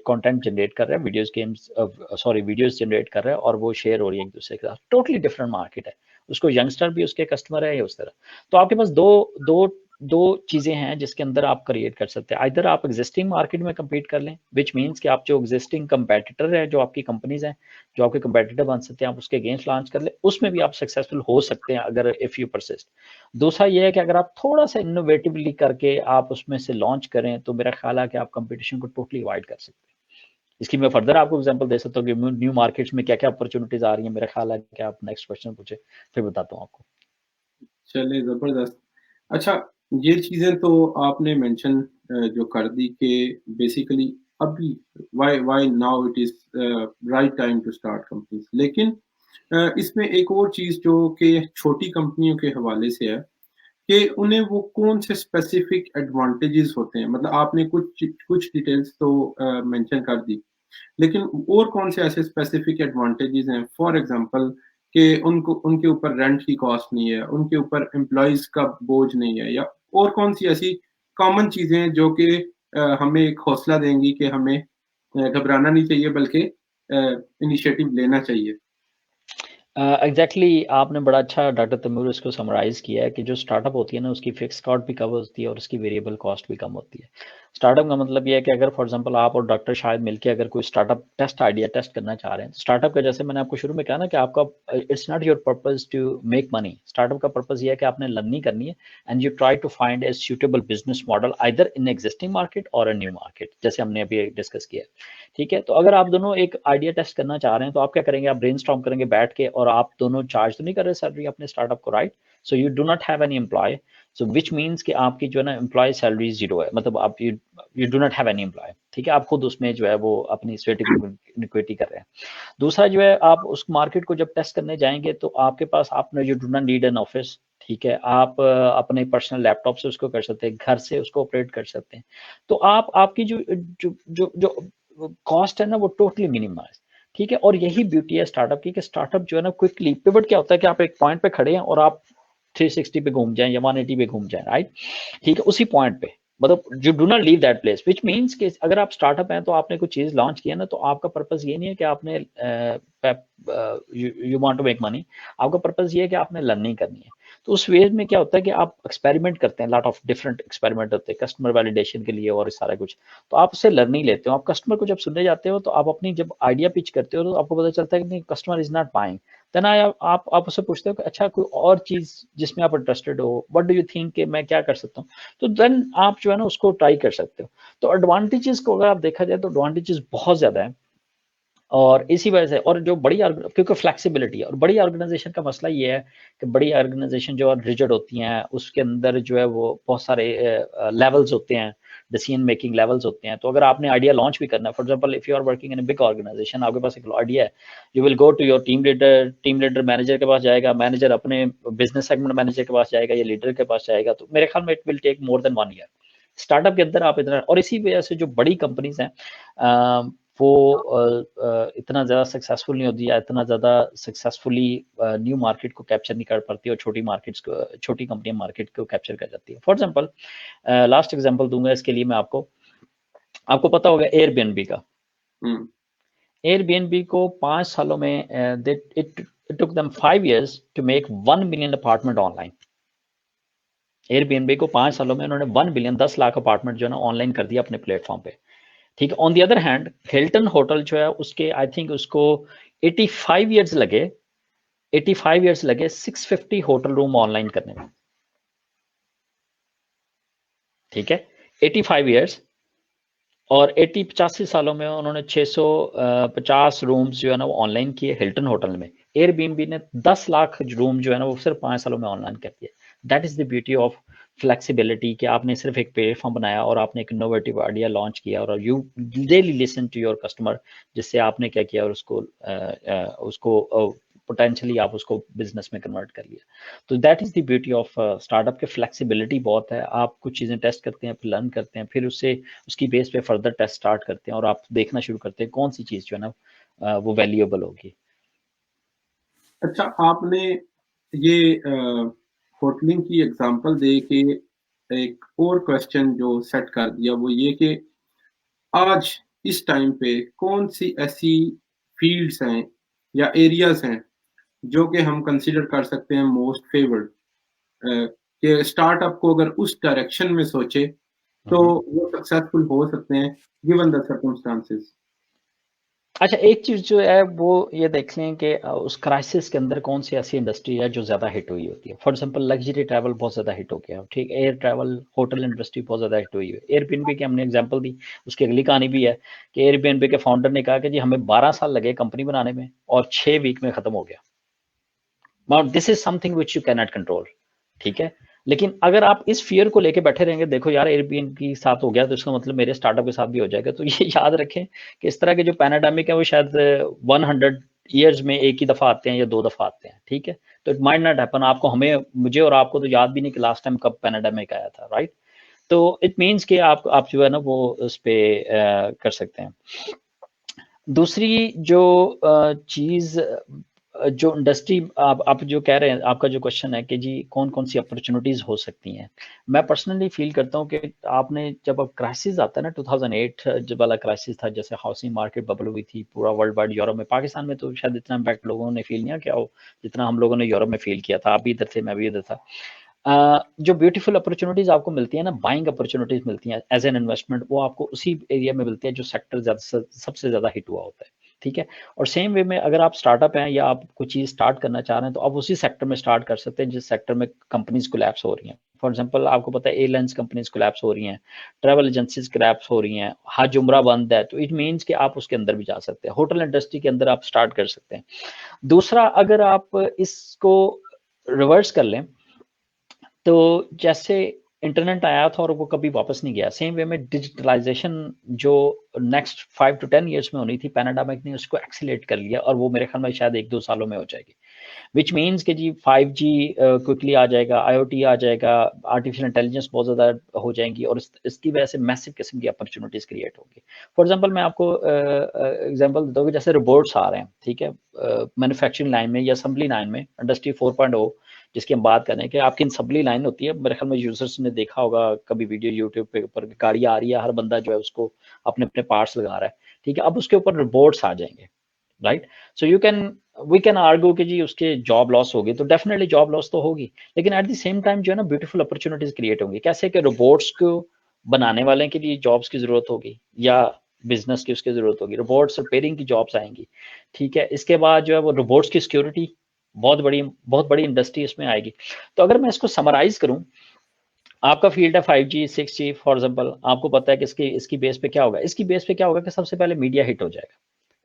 कंटेंट जनरेट कर रहे हैं, videos games, sorry videos generate कर रहे हैं और वो शेयर हो रही है एक दूसरे के साथ, टोटली डिफरेंट मार्केट है। उसको यंगस्टर भी उसके कस्टमर है या उस तरह। तो आपके पास दो दो दो चीजें हैं जिसके अंदर आप क्रिएट कर सकते हैं, इधर आप एग्जिस्टिंग मार्केट में कम्पीट कर लें, विच मीन्स कि आप जो एग्जिस्टिंग कंपेटिटर है, जो आपकी कंपनीज हैं, जो आपके कंपेटिटर बन सकते हैं, आप उसके अगेंस्ट लॉन्च कर ले, उसमें भी आप सक्सेसफुल हो सकते हैं अगर इफ यू परसिस्ट। दूसरा ये है कि अगर आप थोड़ा सा इनोवेटिवली करके आप उसमें से लॉन्च करें, तो मेरा ख्याल है कि आप कंपटीशन को टोटली अवॉइड कर सकते हैं। इसकी मैं फर्दर आपको एग्जांपल दे सकता हूँ कि न्यू मार्केट्स में क्या क्या अपॉर्चुनिटीज आ रही हैं। मेरा ख्याल है कि आप नेक्स्ट क्वेश्चन पूछे, फिर बताता हूँ आपको। चलिए ज़बरदस्त। अच्छा, ये चीज़ें तो आपने मेंशन जो कर दी कि बेसिकली अभी why why now it is right time to start companies. लेकिन इसमें एक और चीज़ जो कि छोटी कंपनियों के हवाले से है कि उन्हें वो कौन से स्पेसिफिक एडवांटेजेस होते हैं? मतलब आपने कुछ डिटेल्स तो मेंशन कर दी। लेकिन और कौन से ऐसे स्पेसिफिक एडवांटेजेस हैं? फॉर एग्ज़ाम्पल कि उनको उनके ऊपर रेंट की कॉस्ट नहीं है, उनके ऊपर एम्प्लॉइज़ का बोझ नहीं है, या और कौन-सी ऐसी कॉमन चीज़ें हैं जो कि हमें एक हौसला देंगी कि हमें घबराना नहीं चाहिए बल्कि इनिशिएटिव लेना चाहिए? एग्जैक्टली आपने बड़ा अच्छा डॉक्टर तैमूर इसको समराइज किया है कि जो स्टार्टअप होती है ना उसकी फिक्स कॉस्ट भी कम होती है और उसकी वेरिएबल कॉस्ट भी कम होती है। स्टार्टअप का मतलब ये है कि अगर फॉर एग्जांपल आप और डॉक्टर शायद मिलके अगर कोई स्टार्टअप टेस्ट आइडिया टेस्ट करना चाह रहे हैं, तो स्टार्टअप का जैसे मैंने आपको शुरू में कहा ना कि आपका it's not your purpose to make money. Startup का पर्पस ये है कि आपने लर्निंग करनी है and you try to find a suitable business model either in existing market और अ न्यू मार्केट, जैसे हमने अभी डिस्कस किया, ठीक है। तो अगर आप दोनों एक आइडिया टेस्ट करना चाह रहे हैं तो आप क्या करेंगे, आप ब्रेनस्टॉर्म करेंगे बैठ के, और आप दोनों चार्ज तो नहीं कर रहे सैलरी अपने स्टार्टअप को, right. So you do not have any employ, so which means कि आपकी जो है ना एम्प्लॉय सैलरी जीरो है, मतलब आप you do not have any employ, ठीक है। आप खुद उसमें जो है वो अपनी स्वेटिंग इक्विटी कर रहे हैं। दूसरा जो है, आप उस मार्केट को जब टेस्ट करने जाएंगे तो आपके पास, आपने you do not need an office, ठीक है। आप अपने पर्सनल लैपटॉप से उसको कर सकते हैं, घर से उसको ऑपरेट कर सकते हैं। तो आप आपकी जो जो जो जो कॉस्ट है ना वो टोटली मिनिमाइज, ठीक है। और यही ब्यूटी है स्टार्टअप की कि स्टार्टअप जो है ना क्विकली पिवट, क्या होता है कि आप एक पॉइंट पे खड़े हैं और आप 360 पे घूम जाएं या 180 पे घूम जाएं, राइट, ठीक है, उसी पॉइंट पे, मतलब you do not leave that place, which means कि अगर आप स्टार्टअप हैं तो आपने कुछ चीज लॉन्च किया ना, तो आपका पर्पस ये नहीं है कि आपने you want to make money, आपका पर्पस ये है कि आपने लर्निंग करनी है। तो उस वे में क्या होता है कि आप एक्सपेरिमेंट करते हैं, लॉट ऑफ डिफरेंट एक्सपेरिमेंट होते हैं कस्टमर वैलिडेशन के लिए और सारा कुछ। तो आप उससे लर्निंग लेते हो, आप कस्टमर को जब सुनने जाते हो तो आप अपनी जब आइडिया पिच करते हो तो आपको पता चलता है कि नहीं, customer is not buying, then आप उससे पूछते हो कि अच्छा कोई और चीज जिसमें आप इंटरेस्टेड हो, व्हाट डू यू थिंक कि मैं क्या कर सकता हूँ, तो देन आप जो है ना उसको ट्राई कर सकते हो। तो एडवांटेजेस को अगर आप देखा जाए तो एडवांटेजेस बहुत ज्यादा है, और इसी वजह से, और जो क्योंकि फ्लेक्सिबिलिटी है, और बड़ी ऑर्गेनाइजेशन का मसला ये है कि बड़ी ऑर्गेनाइजेशन जो रिजिड होती हैं उसके अंदर जो है वो बहुत सारे लेवल्स होते हैं, डिसीजन मेकिंग लेवल्स होते हैं। तो अगर आपने आइडिया लॉन्च भी करना है, for example if you are working in a big organization, आपके पास एक आइडिया है, you will go to your team leader manager के पास जाएगा, मैनेजर अपने बिजनेस सेगमेंट मैनेजर के पास जाएगा या लीडर के पास जाएगा, तो मेरे ख्याल में it will take more than 1 year. Startup के अंदर आप इतना, और इसी वजह से जो बड़ी कंपनीज हैं, वो इतना ज़्यादा सक्सेसफुल नहीं होती या इतना ज़्यादा सक्सेसफुली न्यू मार्केट को कैप्चर नहीं कर पाती और छोटी मार्केट्स को, छोटी कंपनियां मार्केट को कैप्चर कर जाती है। फॉर एग्जांपल, लास्ट एग्जांपल दूंगा इसके लिए मैं आपको पता होगा एयरबीएनबी का। एयरबीएनबी को 5 सालों में it took them 5 years to make 1 million apartment online. Airbnb को 5 सालों में उन्होंने 1 billion 10 लाख अपार्टमेंट जो है ना ऑनलाइन कर दिया अपने प्लेटफॉर्म पे, ठीक है। On the other hand Hilton hotel जो है उसके आई थिंक उसको 85 years लगे 650 होटल रूम ऑनलाइन करने में, ठीक है। 85 years और 85 सालों में उन्होंने 650 रूम्स जो है ना वो ऑनलाइन किए हिल्टन होटल में। एयरबीएनबी ने 10 लाख रूम जो है ना वो सिर्फ 5 सालों में ऑनलाइन कर दिए। That is the beauty of flexibility कि आपने सिर्फ एक प्लेटफॉर्म बनाया और आपने एक इनोवेटिव आइडिया लॉन्च किया और you really listen to your customer, जिससे आपने क्या किया और उसको पोटेंशियली आप उसको बिजनेस में कन्वर्ट कर लिया। तो that is the beauty of startup के, फ्लेक्सिबिलिटी बहुत है। आप कुछ चीज़ें टेस्ट करते हैं, फिर लर्न करते हैं, फिर उसकी बेस पे फर्दर टेस्ट स्टार्ट करते हैं और आप देखना शुरू करते हैं कौन सी चीज़ जो है ना वो वैल्यूएबल होगी। अच्छा, आपने ये होटलिंग की एग्जांपल दे के एक और क्वेश्चन जो सेट कर दिया, वो ये कि आज इस टाइम पे कौन सी ऐसी फील्ड्स हैं या एरियाज हैं जो कि हम कंसीडर कर सकते हैं मोस्ट फेवर्ड, कि स्टार्टअप को अगर उस डायरेक्शन में सोचे तो वो सक्सेसफुल हो सकते हैं गिवन द सर्कमस्टांसेस। अच्छा, एक चीज़ जो है वो ये देख लें कि उस क्राइसिस के अंदर कौन सी ऐसी इंडस्ट्री है जो ज़्यादा हिट हुई होती है। फॉर एग्जांपल लग्जरी ट्रैवल बहुत ज़्यादा हिट हो गया, ठीक। एयर ट्रैवल, होटल इंडस्ट्री बहुत ज़्यादा हिट हुई है। एयरबीएनबी की हमने एग्जांपल दी, उसकी अगली कहानी भी है कि एयरबीएनबी के फाउंडर ने कहा कि जी हमें 12 साल लगे कंपनी बनाने में और 6 वीक में ख़त्म हो गया। Now this is something which you can not control, ठीक है। लेकिन अगर आप इस फियर को लेके बैठे रहेंगे, देखो यार एयरबीएनबी के साथ हो गया तो इसका मतलब मेरे स्टार्टअप के साथ भी हो जाएगा, तो ये याद रखें कि इस तरह के जो पैनाडेमिक है वो शायद 100 ईयर्स में एक ही दफा आते हैं या 2 दफा आते हैं, ठीक है। तो इट माइट नॉट हैपन। मुझे और आपको तो याद भी नहीं कि लास्ट टाइम कब पैनाडेमिक आया था, राइट। तो इट मीन्स कि आप जो है ना वो उस पे कर सकते हैं। दूसरी जो चीज जो इंडस्ट्री आप जो कह रहे हैं, आपका जो क्वेश्चन है कि जी कौन कौन सी अपॉर्चुनिटीज हो सकती हैं, मैं पर्सनली फील करता हूँ कि आपने जब अब क्राइसिस आता है ना, 2008 जब वाला क्राइसिस था, जैसे हाउसिंग मार्केट बबल हुई थी पूरा वर्ल्ड वाइड, यूरोप में, पाकिस्तान में तो शायद इतना इम्पैक्ट लोगों ने फील नहीं किया हो जितना हम लोगों ने यूरोप में फील किया था। आप भी इधर थे, मैं भी इधर था। जो ब्यूटीफुल अपॉर्चुनिटीज आपको मिलती है ना, बाइंग अपॉर्चुनिटीज मिलती हैं एज एन इन्वेस्टमेंट, वो आपको उसी एरिया में मिलती है जो सेक्टर सबसे ज्यादा हिट हुआ होता है, ठीक है। और सेम वे में अगर आप स्टार्टअप हैं या आप कोई चीज स्टार्ट करना चाह रहे हैं तो आप उसी सेक्टर में स्टार्ट कर सकते हैं जिस सेक्टर में कंपनीज कोलैप्स हो रही हैं। फॉर एग्जांपल आपको पता है एयरलाइंस कंपनीज कोलैप्स हो रही हैं, ट्रैवल एजेंसीज कोलैप्स हो रही हैं, हज उम्रा बंद है, तो इट मीन्स कि आप उसके अंदर भी जा सकते हैं। होटल इंडस्ट्री के अंदर आप स्टार्ट कर सकते हैं। दूसरा, अगर आप इसको रिवर्स कर लें तो जैसे इंटरनेट आया था और वो कभी वापस नहीं गया, सेम वे में डिजिटलाइजेशन जो नेक्स्ट 5 to 10 ईयर्स में होनी थी, पैनाडेमिक ने उसको एक्सीलेट कर लिया और वो मेरे ख्याल में शायद 1-2 सालों में हो जाएगी। विच मीन्स कि जी 5G क्विकली आ जाएगा, IoT आ जाएगा, आर्टिफिशियल इंटेलिजेंस बहुत ज़्यादा हो जाएंगी और इसकी वजह से मैसिव किस्म की अपॉर्चुनिटीज़ क्रिएट होगी। फॉर एग्जांपल मैं आपको एग्जांपल देता हूँ कि जैसे रोबोट्स आ रहे हैं, ठीक है, मैन्युफैक्चरिंग लाइन में या असेंबली लाइन में, इंडस्ट्री 4.0 जिसकी हम बात कर रहे हैं कि आपकी असेंबली लाइन होती है, मेरे ख्याल में यूजर्स ने देखा होगा कभी वीडियो यूट्यूब पे ऊपर गाड़ी आ रही है, हर बंदा जो है उसको अपने अपने पार्ट्स लगा रहा है, ठीक है। अब उसके ऊपर रोबोट्स आ जाएंगे, right. So we can argue कि जी उसके जॉब लॉस होगी, तो डेफिनेटली जॉब लॉस तो होगी, लेकिन एट द सेम टाइम जो है ना ब्यूटीफुल अपॉर्चुनिटीज क्रिएट होंगी। कैसे कि रोबोट्स को बनाने वाले के लिए जॉब्स की जरूरत होगी या बिजनेस की उसकी जरूरत होगी, रोबोट्स रिपेयरिंग की जॉब्स आएंगी, ठीक है। इसके बाद जो है वो रोबोट्स की सिक्योरिटी, बहुत बड़ी इंडस्ट्री इसमें आएगी। तो अगर मैं इसको समराइज करूं, आपका फील्ड है 5G 6G फॉर एग्जांपल, आपको पता है कि इसकी बेस पे क्या होगा, इसकी बेस पे क्या होगा कि सबसे पहले मीडिया हिट हो जाएगा,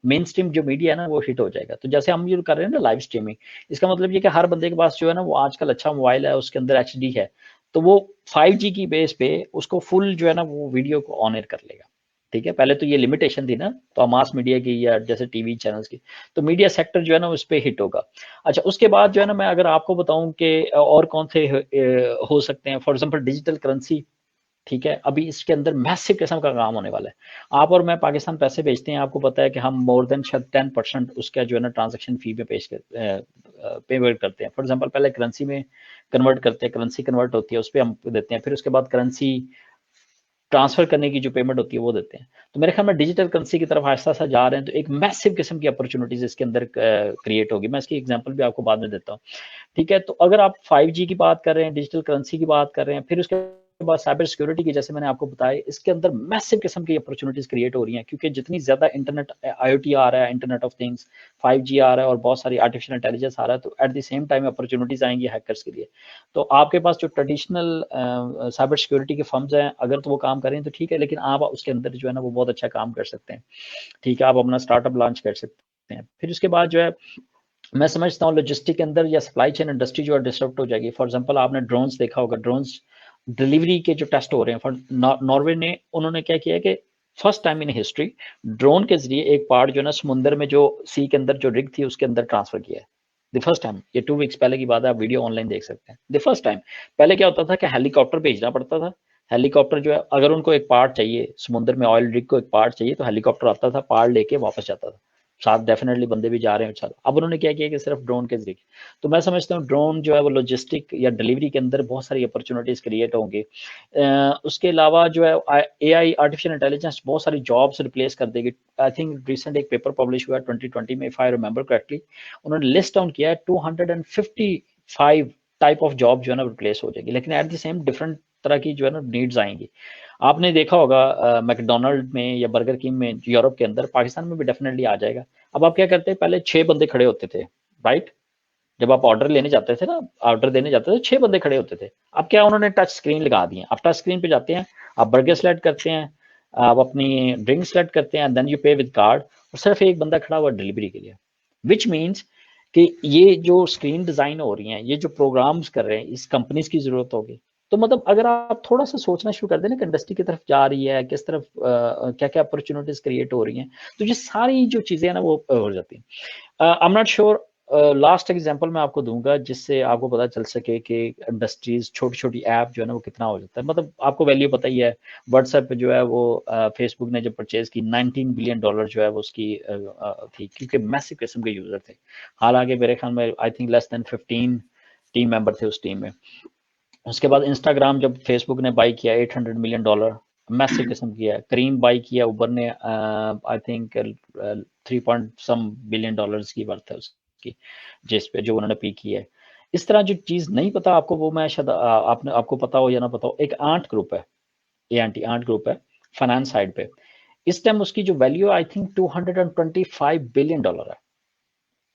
मेन स्ट्रीम जो मीडिया है ना वो हिट हो जाएगा। तो जैसे हम ये कर रहे हैं ना लाइव स्ट्रीमिंग, इसका मतलब ये कि हर बंदे के पास जो है ना वो आजकल अच्छा मोबाइल है, उसके अंदर HD है, तो वो 5G की बेस पे उसको फुल जो है ना वो वीडियो को ऑन एयर कर लेगा, ठीक है। पहले तो ये लिमिटेशन थी ना, तो मास मीडिया की या जैसे टीवी चैनल्स की, तो मीडिया सेक्टर जो है ना उस पर हिट होगा। अच्छा, उसके बाद जो है ना मैं अगर आपको बताऊं कि और कौन से हो सकते हैं, फॉर एग्जांपल डिजिटल करेंसी ठीक है, अभी इसके अंदर मैसिव किस्म का काम होने वाला है। आप और मैं पाकिस्तान पैसे भेजते हैं, आपको पता है कि हम मोर देन शायद 10% उसका जो है ना ट्रांजैक्शन फी में पेमेंट करते हैं। फॉर एग्जांपल पहले करेंसी में कन्वर्ट करते हैं, करेंसी कन्वर्ट होती है उस पर हम देते हैं, फिर उसके बाद करेंसी ट्रांसफर करने की जो पेमेंट होती है वो देते हैं। तो मेरे ख्याल में डिजिटल करेंसी की तरफ आहिस्ता आहिस्ता जा रहे हैं, तो एक मैसिव किस्म की अपॉर्चुनिटीज इसके अंदर क्रिएट होगी। मैं इसकी एग्जांपल भी आपको बाद में देता हूँ। ठीक है, तो अगर आप 5G की बात कर रहे हैं, डिजिटल करेंसी की बात कर रहे हैं, फिर उसके बाद साइबर सिक्योरिटी की, जैसे मैंने आपको बताया, इसके अंदर मैसिव किस्म की अपॉर्चुनिटीज क्रिएट हो रही हैं, क्योंकि जितनी ज्यादा इंटरनेट IoT आ रहा है, इंटरनेट ऑफ थिंग्स, 5G आ रहा है और बहुत सारी आर्टिफिशियल इंटेलिजेंस आ रहा है, तो at the same time opportunities आएंगी हैकर्स के लिए। तो आपके पास जो ट्रेडिशनल साइबर सिक्योरिटी के फर्म्स हैं, अगर तो वो काम करें तो ठीक है, लेकिन आप उसके अंदर जो है ना वो बहुत अच्छा काम कर सकते हैं। ठीक है, आप अपना स्टार्टअप लॉन्च कर सकते हैं। फिर उसके बाद जो है मैं समझता हूँ लॉजिस्टिक के अंदर या सप्लाई चेन इंडस्ट्री जो है डिस्टर्ब हो जाएगी। फॉर एग्जांपल आपने ड्रोन्स देखा होगा, ड्रोन्स डिलीवरी के जो टेस्ट हो रहे हैं, फॉर नॉर्वे ने उन्होंने क्या किया कि first time in history drone के जरिए एक पार्ट जो है ना समुंदर में जो सी के अंदर जो रिग थी उसके अंदर ट्रांसफर किया है। द फर्स्ट टाइम, ये 2 वीक्स पहले की बात है, आप वीडियो ऑनलाइन देख सकते हैं। The first time. पहले क्या होता था कि हेलीकॉप्टर भेजना पड़ता था। हेलीकॉप्टर जो है अगर उनको एक पार्ट चाहिए, समुद्र में ऑयल रिग को एक पार्ट चाहिए, तो हेलीकॉप्टर आता था, पार्ट लेके वापस जाता था। साथ डेफिनेटली बंदे भी जा रहे हैं साथ। अब उन्होंने क्या किया कि सिर्फ ड्रोन के जरिए। तो मैं समझता हूँ ड्रोन जो है वो लॉजिस्टिक या डिलीवरी के अंदर बहुत सारी अपॉर्चुनिटीज क्रिएट होंगे। उसके अलावा जो है AI आर्टिफिशियल इंटेलिजेंस बहुत सारी जॉब्स रिप्लेस कर देगी। आई थिंक रिसेंट एक पेपर पब्लिश हुआ 2020 में, इफ आई रिमेंबर करेक्टली, उन्होंने लिस्ट डाउन किया है 255 टाइप ऑफ जॉब जो है ना रिप्लेस हो जाएगी, लेकिन एट द सेम डिफरेंट तरह की जो है ना नीड्स आएंगी। आपने देखा होगा मैकडोनल्ड में या बर्गर किंग में यूरोप के अंदर, पाकिस्तान में भी डेफिनेटली आ जाएगा। अब आप क्या करते हैं, पहले 6 बंदे खड़े होते थे, राइट? जब आप ऑर्डर लेने जाते थे ना, ऑर्डर देने जाते थे, 6 बंदे खड़े होते थे। अब क्या उन्होंने टच स्क्रीन लगा दी है। आप टच स्क्रीन पे जाते हैं, आप बर्गर सेलेक्ट करते हैं, आप अपनी ड्रिंक सेलेक्ट करते हैं, देन यू पे विद कार्ड, और सिर्फ एक बंदा खड़ा हुआ डिलीवरी के लिए। विच मीन्स कि ये जो स्क्रीन डिजाइन हो रही हैं, ये जो प्रोग्राम्स कर रहे हैं, इस कंपनीज की जरूरत होगी। तो मतलब अगर आप थोड़ा सा सोचना शुरू कर दें ना कि इंडस्ट्री की तरफ जा रही है, किस तरफ क्या क्या अपॉर्चुनिटीज क्रिएट हो रही हैं, तो ये सारी जो चीजें हैं ना वो हो जाती हैं। I am not sure, last example मैं आपको दूंगा जिससे आपको पता चल सके कि इंडस्ट्रीज छोटी छोटी ऐप जो है ना वो कितना हो जाता है। मतलब आपको वैल्यू पता ही है, व्हाट्सएप पे जो है वो फेसबुक ने जब परचेज की, $19 बिलियन जो है वो उसकी थी, क्योंकि मैसिव किस्म के यूजर थे। हालांकि मेरे ख्याल में I think less than 15 team member थे उस टीम में। उसके बाद इंस्टाग्राम जब फेसबुक ने बाई किया, $800 मिलियन, मैसिव किस्म की है। करीम बाई किया उबर ने, आई थिंक 3 बिलियन डॉलर्स की वर्थ है उसकी, जिस पे जो उन्होंने पी की है। इस तरह जो चीज नहीं पता आपको, वो मैं शायद आपने आपको पता हो या ना पता हो, एक आंट ग्रुप है, ANT आंट ग्रुप है फाइनेंस साइड पे। इस टाइम उसकी जो वैल्यू आई थिंक $225 बिलियन है,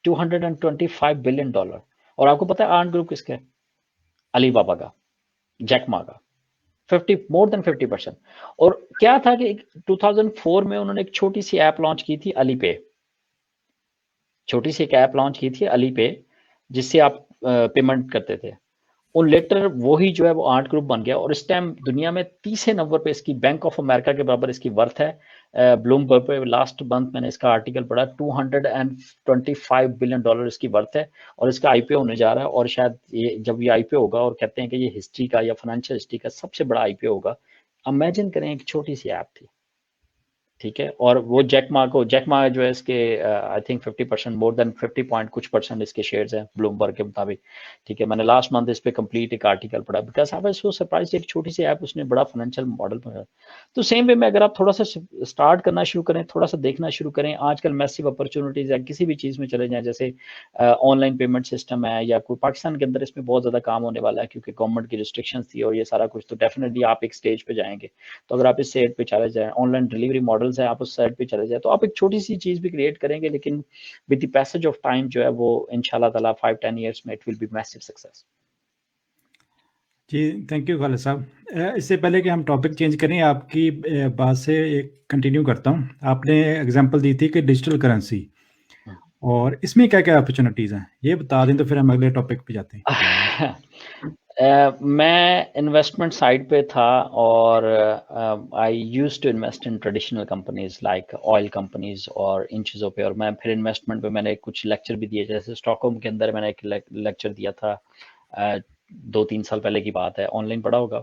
$225 बिलियन। और आपको पता है आंट ग्रुप किसका है? अलीबाबा का, जैक मा का। More than 50%। और क्या था कि 2004 में उन्होंने एक छोटी सी ऐप लॉन्च की थी, अली पे। छोटी सी एक ऐप लॉन्च की थी अली पे, जिससे आप पेमेंट करते थे। और लेटर वही जो है वो आर्ट ग्रुप बन गया, और इस टाइम दुनिया में 30 नंबर पे इसकी, बैंक ऑफ अमेरिका के बराबर इसकी वर्थ है। ब्लूमबर्ग पे लास्ट मंथ मैंने इसका आर्टिकल पढ़ा, $225 बिलियन इसकी वर्थ है, और इसका IPO होने जा रहा है। और शायद ये जब ये IPO होगा, और कहते हैं कि ये हिस्ट्री का या फाइनेंशियल हिस्ट्री का सबसे बड़ा IPO होगा। इमेजिन करें, एक छोटी सी ऐप थी, ठीक है। और वो जैक मा जो है इसके I think 50%, more than 50 point कुछ परसेंट इसके शेयर्स हैं ब्लूमबर्ग के मुताबिक। ठीक है, मैंने लास्ट मंथ इस पे कंप्लीट एक आर्टिकल पढ़ा, because I was so surprised, एक छोटी सी ऐप उसने बड़ा फाइनेंशियल मॉडल बनाया। तो सेम वे में अगर आप थोड़ा सा स्टार्ट करना शुरू करें, थोड़ा सा देखना शुरू करें, आजकल मैसिव अपॉर्चुनिटीज है, किसी भी चीज में चले जाएं, जैसे ऑनलाइन पेमेंट सिस्टम है या कोई, पाकिस्तान के अंदर इसमें बहुत ज्यादा काम होने वाला है, क्योंकि गवर्नमेंट की रिस्ट्रिक्शंस थी और ये सारा कुछ। तो डेफिनेटली आप एक स्टेज पे जाएंगे। तो अगर आप इस साइड पे चले जाएं, ऑनलाइन डिलीवरी मॉडल्स है, आप उस साइड पे चले जाए, तो आप एक छोटी सी चीज भी क्रिएट करेंगे, लेकिन with the passage of time जो है वो इंशाल्लाह ताला 5-10 ईयर्स में it will be massive success. जी, थैंक यू खालिद साहब। इससे पहले कि हम टॉपिक चेंज करें, आपकी बात से एक कंटिन्यू करता हूँ। आपने एग्जांपल दी थी कि डिजिटल करेंसी, और इसमें क्या क्या अपॉर्चुनिटीज़ हैं, ये बता दें तो फिर हम अगले टॉपिक पे जाते हैं। मैं इन्वेस्टमेंट साइड पे था, और I used to invest in traditional companies like oil companies और इन चीज़ों पे। और मैं फिर इन्वेस्टमेंट पे मैंने कुछ लेक्चर भी दिए, जैसे स्टॉकहोम के अंदर मैंने एक लेक्चर दिया था 2-3 साल पहले की बात है, ऑनलाइन पढ़ा होगा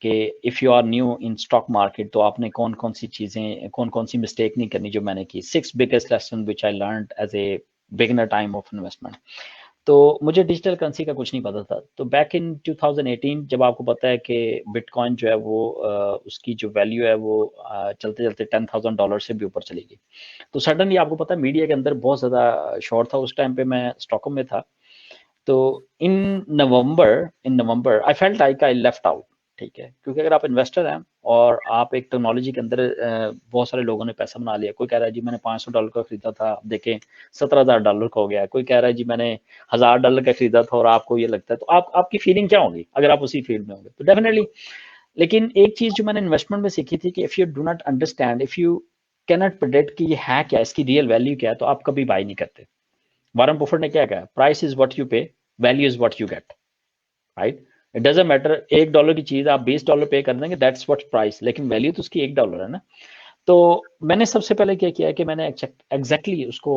कि if you are new in stock market तो आपने कौन कौन सी चीज़ें, कौन कौन सी मिस्टेक नहीं करनी, जो मैंने की 6 biggest lesson which I learned as a beginner time of investment. तो मुझे डिजिटल करेंसी का कुछ नहीं पता था। तो बैक इन 2018 जब आपको पता है कि बिटकॉइन जो है वो उसकी जो वैल्यू है वो चलते चलते $10,000 से भी ऊपर चली गई। तो सडनली आपको पता है मीडिया के अंदर बहुत ज़्यादा शोर था। उस टाइम पे मैं स्टॉकहोम में था। तो in November I felt like I left out, ठीक है, क्योंकि अगर आप इन्वेस्टर हैं और आप एक टेक्नोलॉजी के अंदर बहुत सारे लोगों ने पैसा बना लिया। कोई कह रहा है जी मैंने $500 का खरीदा था, आप देखें $17,000 का हो गया। कोई कह रहा है जी मैंने $1,000 का खरीदा था और आपको ये लगता है। तो आपकी फीलिंग क्या होगी अगर आप उसी फील्ड में होंगे? तो डेफिनेटली। लेकिन एक चीज जो मैंने इन्वेस्टमेंट में सीखी थी कि if you do not understand, if you cannot predict कि ये है क्या, इसकी रियल वैल्यू क्या है, तो आप कभी बाय नहीं करते। वारन बफेट ने क्या कहा? प्राइस इज व्हाट यू पे, value is what you get, right? It doesn't matter, $1 की चीज आप $20 पे कर देंगे, दैट्स व्हाट प्राइस, लेकिन वैल्यू तो उसकी $1 है ना। तो मैंने सबसे पहले क्या किया कि मैंने एग्जैक्टली उसको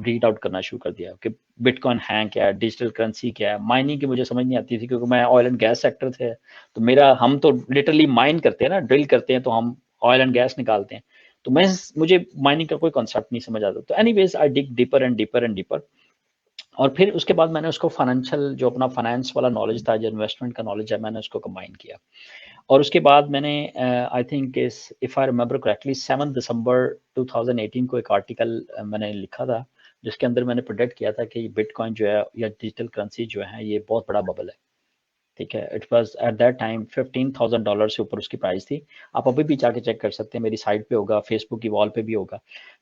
रीड आउट करना शुरू कर दिया कि बिटकॉइन है क्या, डिजिटल करेंसी क्या है। माइनिंग की मुझे समझ नहीं आती थी क्योंकि मैं ऑयल एंड गैस सेक्टर थे। तो मेरा, हम तो लिटरली माइन करते हैं ना, ड्रिल करते हैं तो हम ऑयल एंड गैस निकालते हैं। तो मुझे माइनिंग का कोई कॉन्सेप्ट नहीं समझ आता। तो anyways I dig deeper and deeper and deeper. और फिर उसके बाद मैंने उसको फाइनेंशियल, जो अपना फाइनेंस वाला नॉलेज था, जो इन्वेस्टमेंट का नॉलेज है, मैंने उसको कंबाइन किया। और उसके बाद मैंने I think if I remember correctly 7 दिसंबर 2018 को एक आर्टिकल मैंने लिखा था जिसके अंदर मैंने प्रेडिक्ट किया था कि बिटकॉइन जो है या डिजिटल करेंसी जो है ये बहुत बड़ा बबल है, ठीक है। It was at that time $15,000 से ऊपर उसकी प्राइस थी। आप अभी भी जाके चेक कर सकते हैं, मेरी साइट पे होगा, फेसबुक की वॉल पे भी होगा।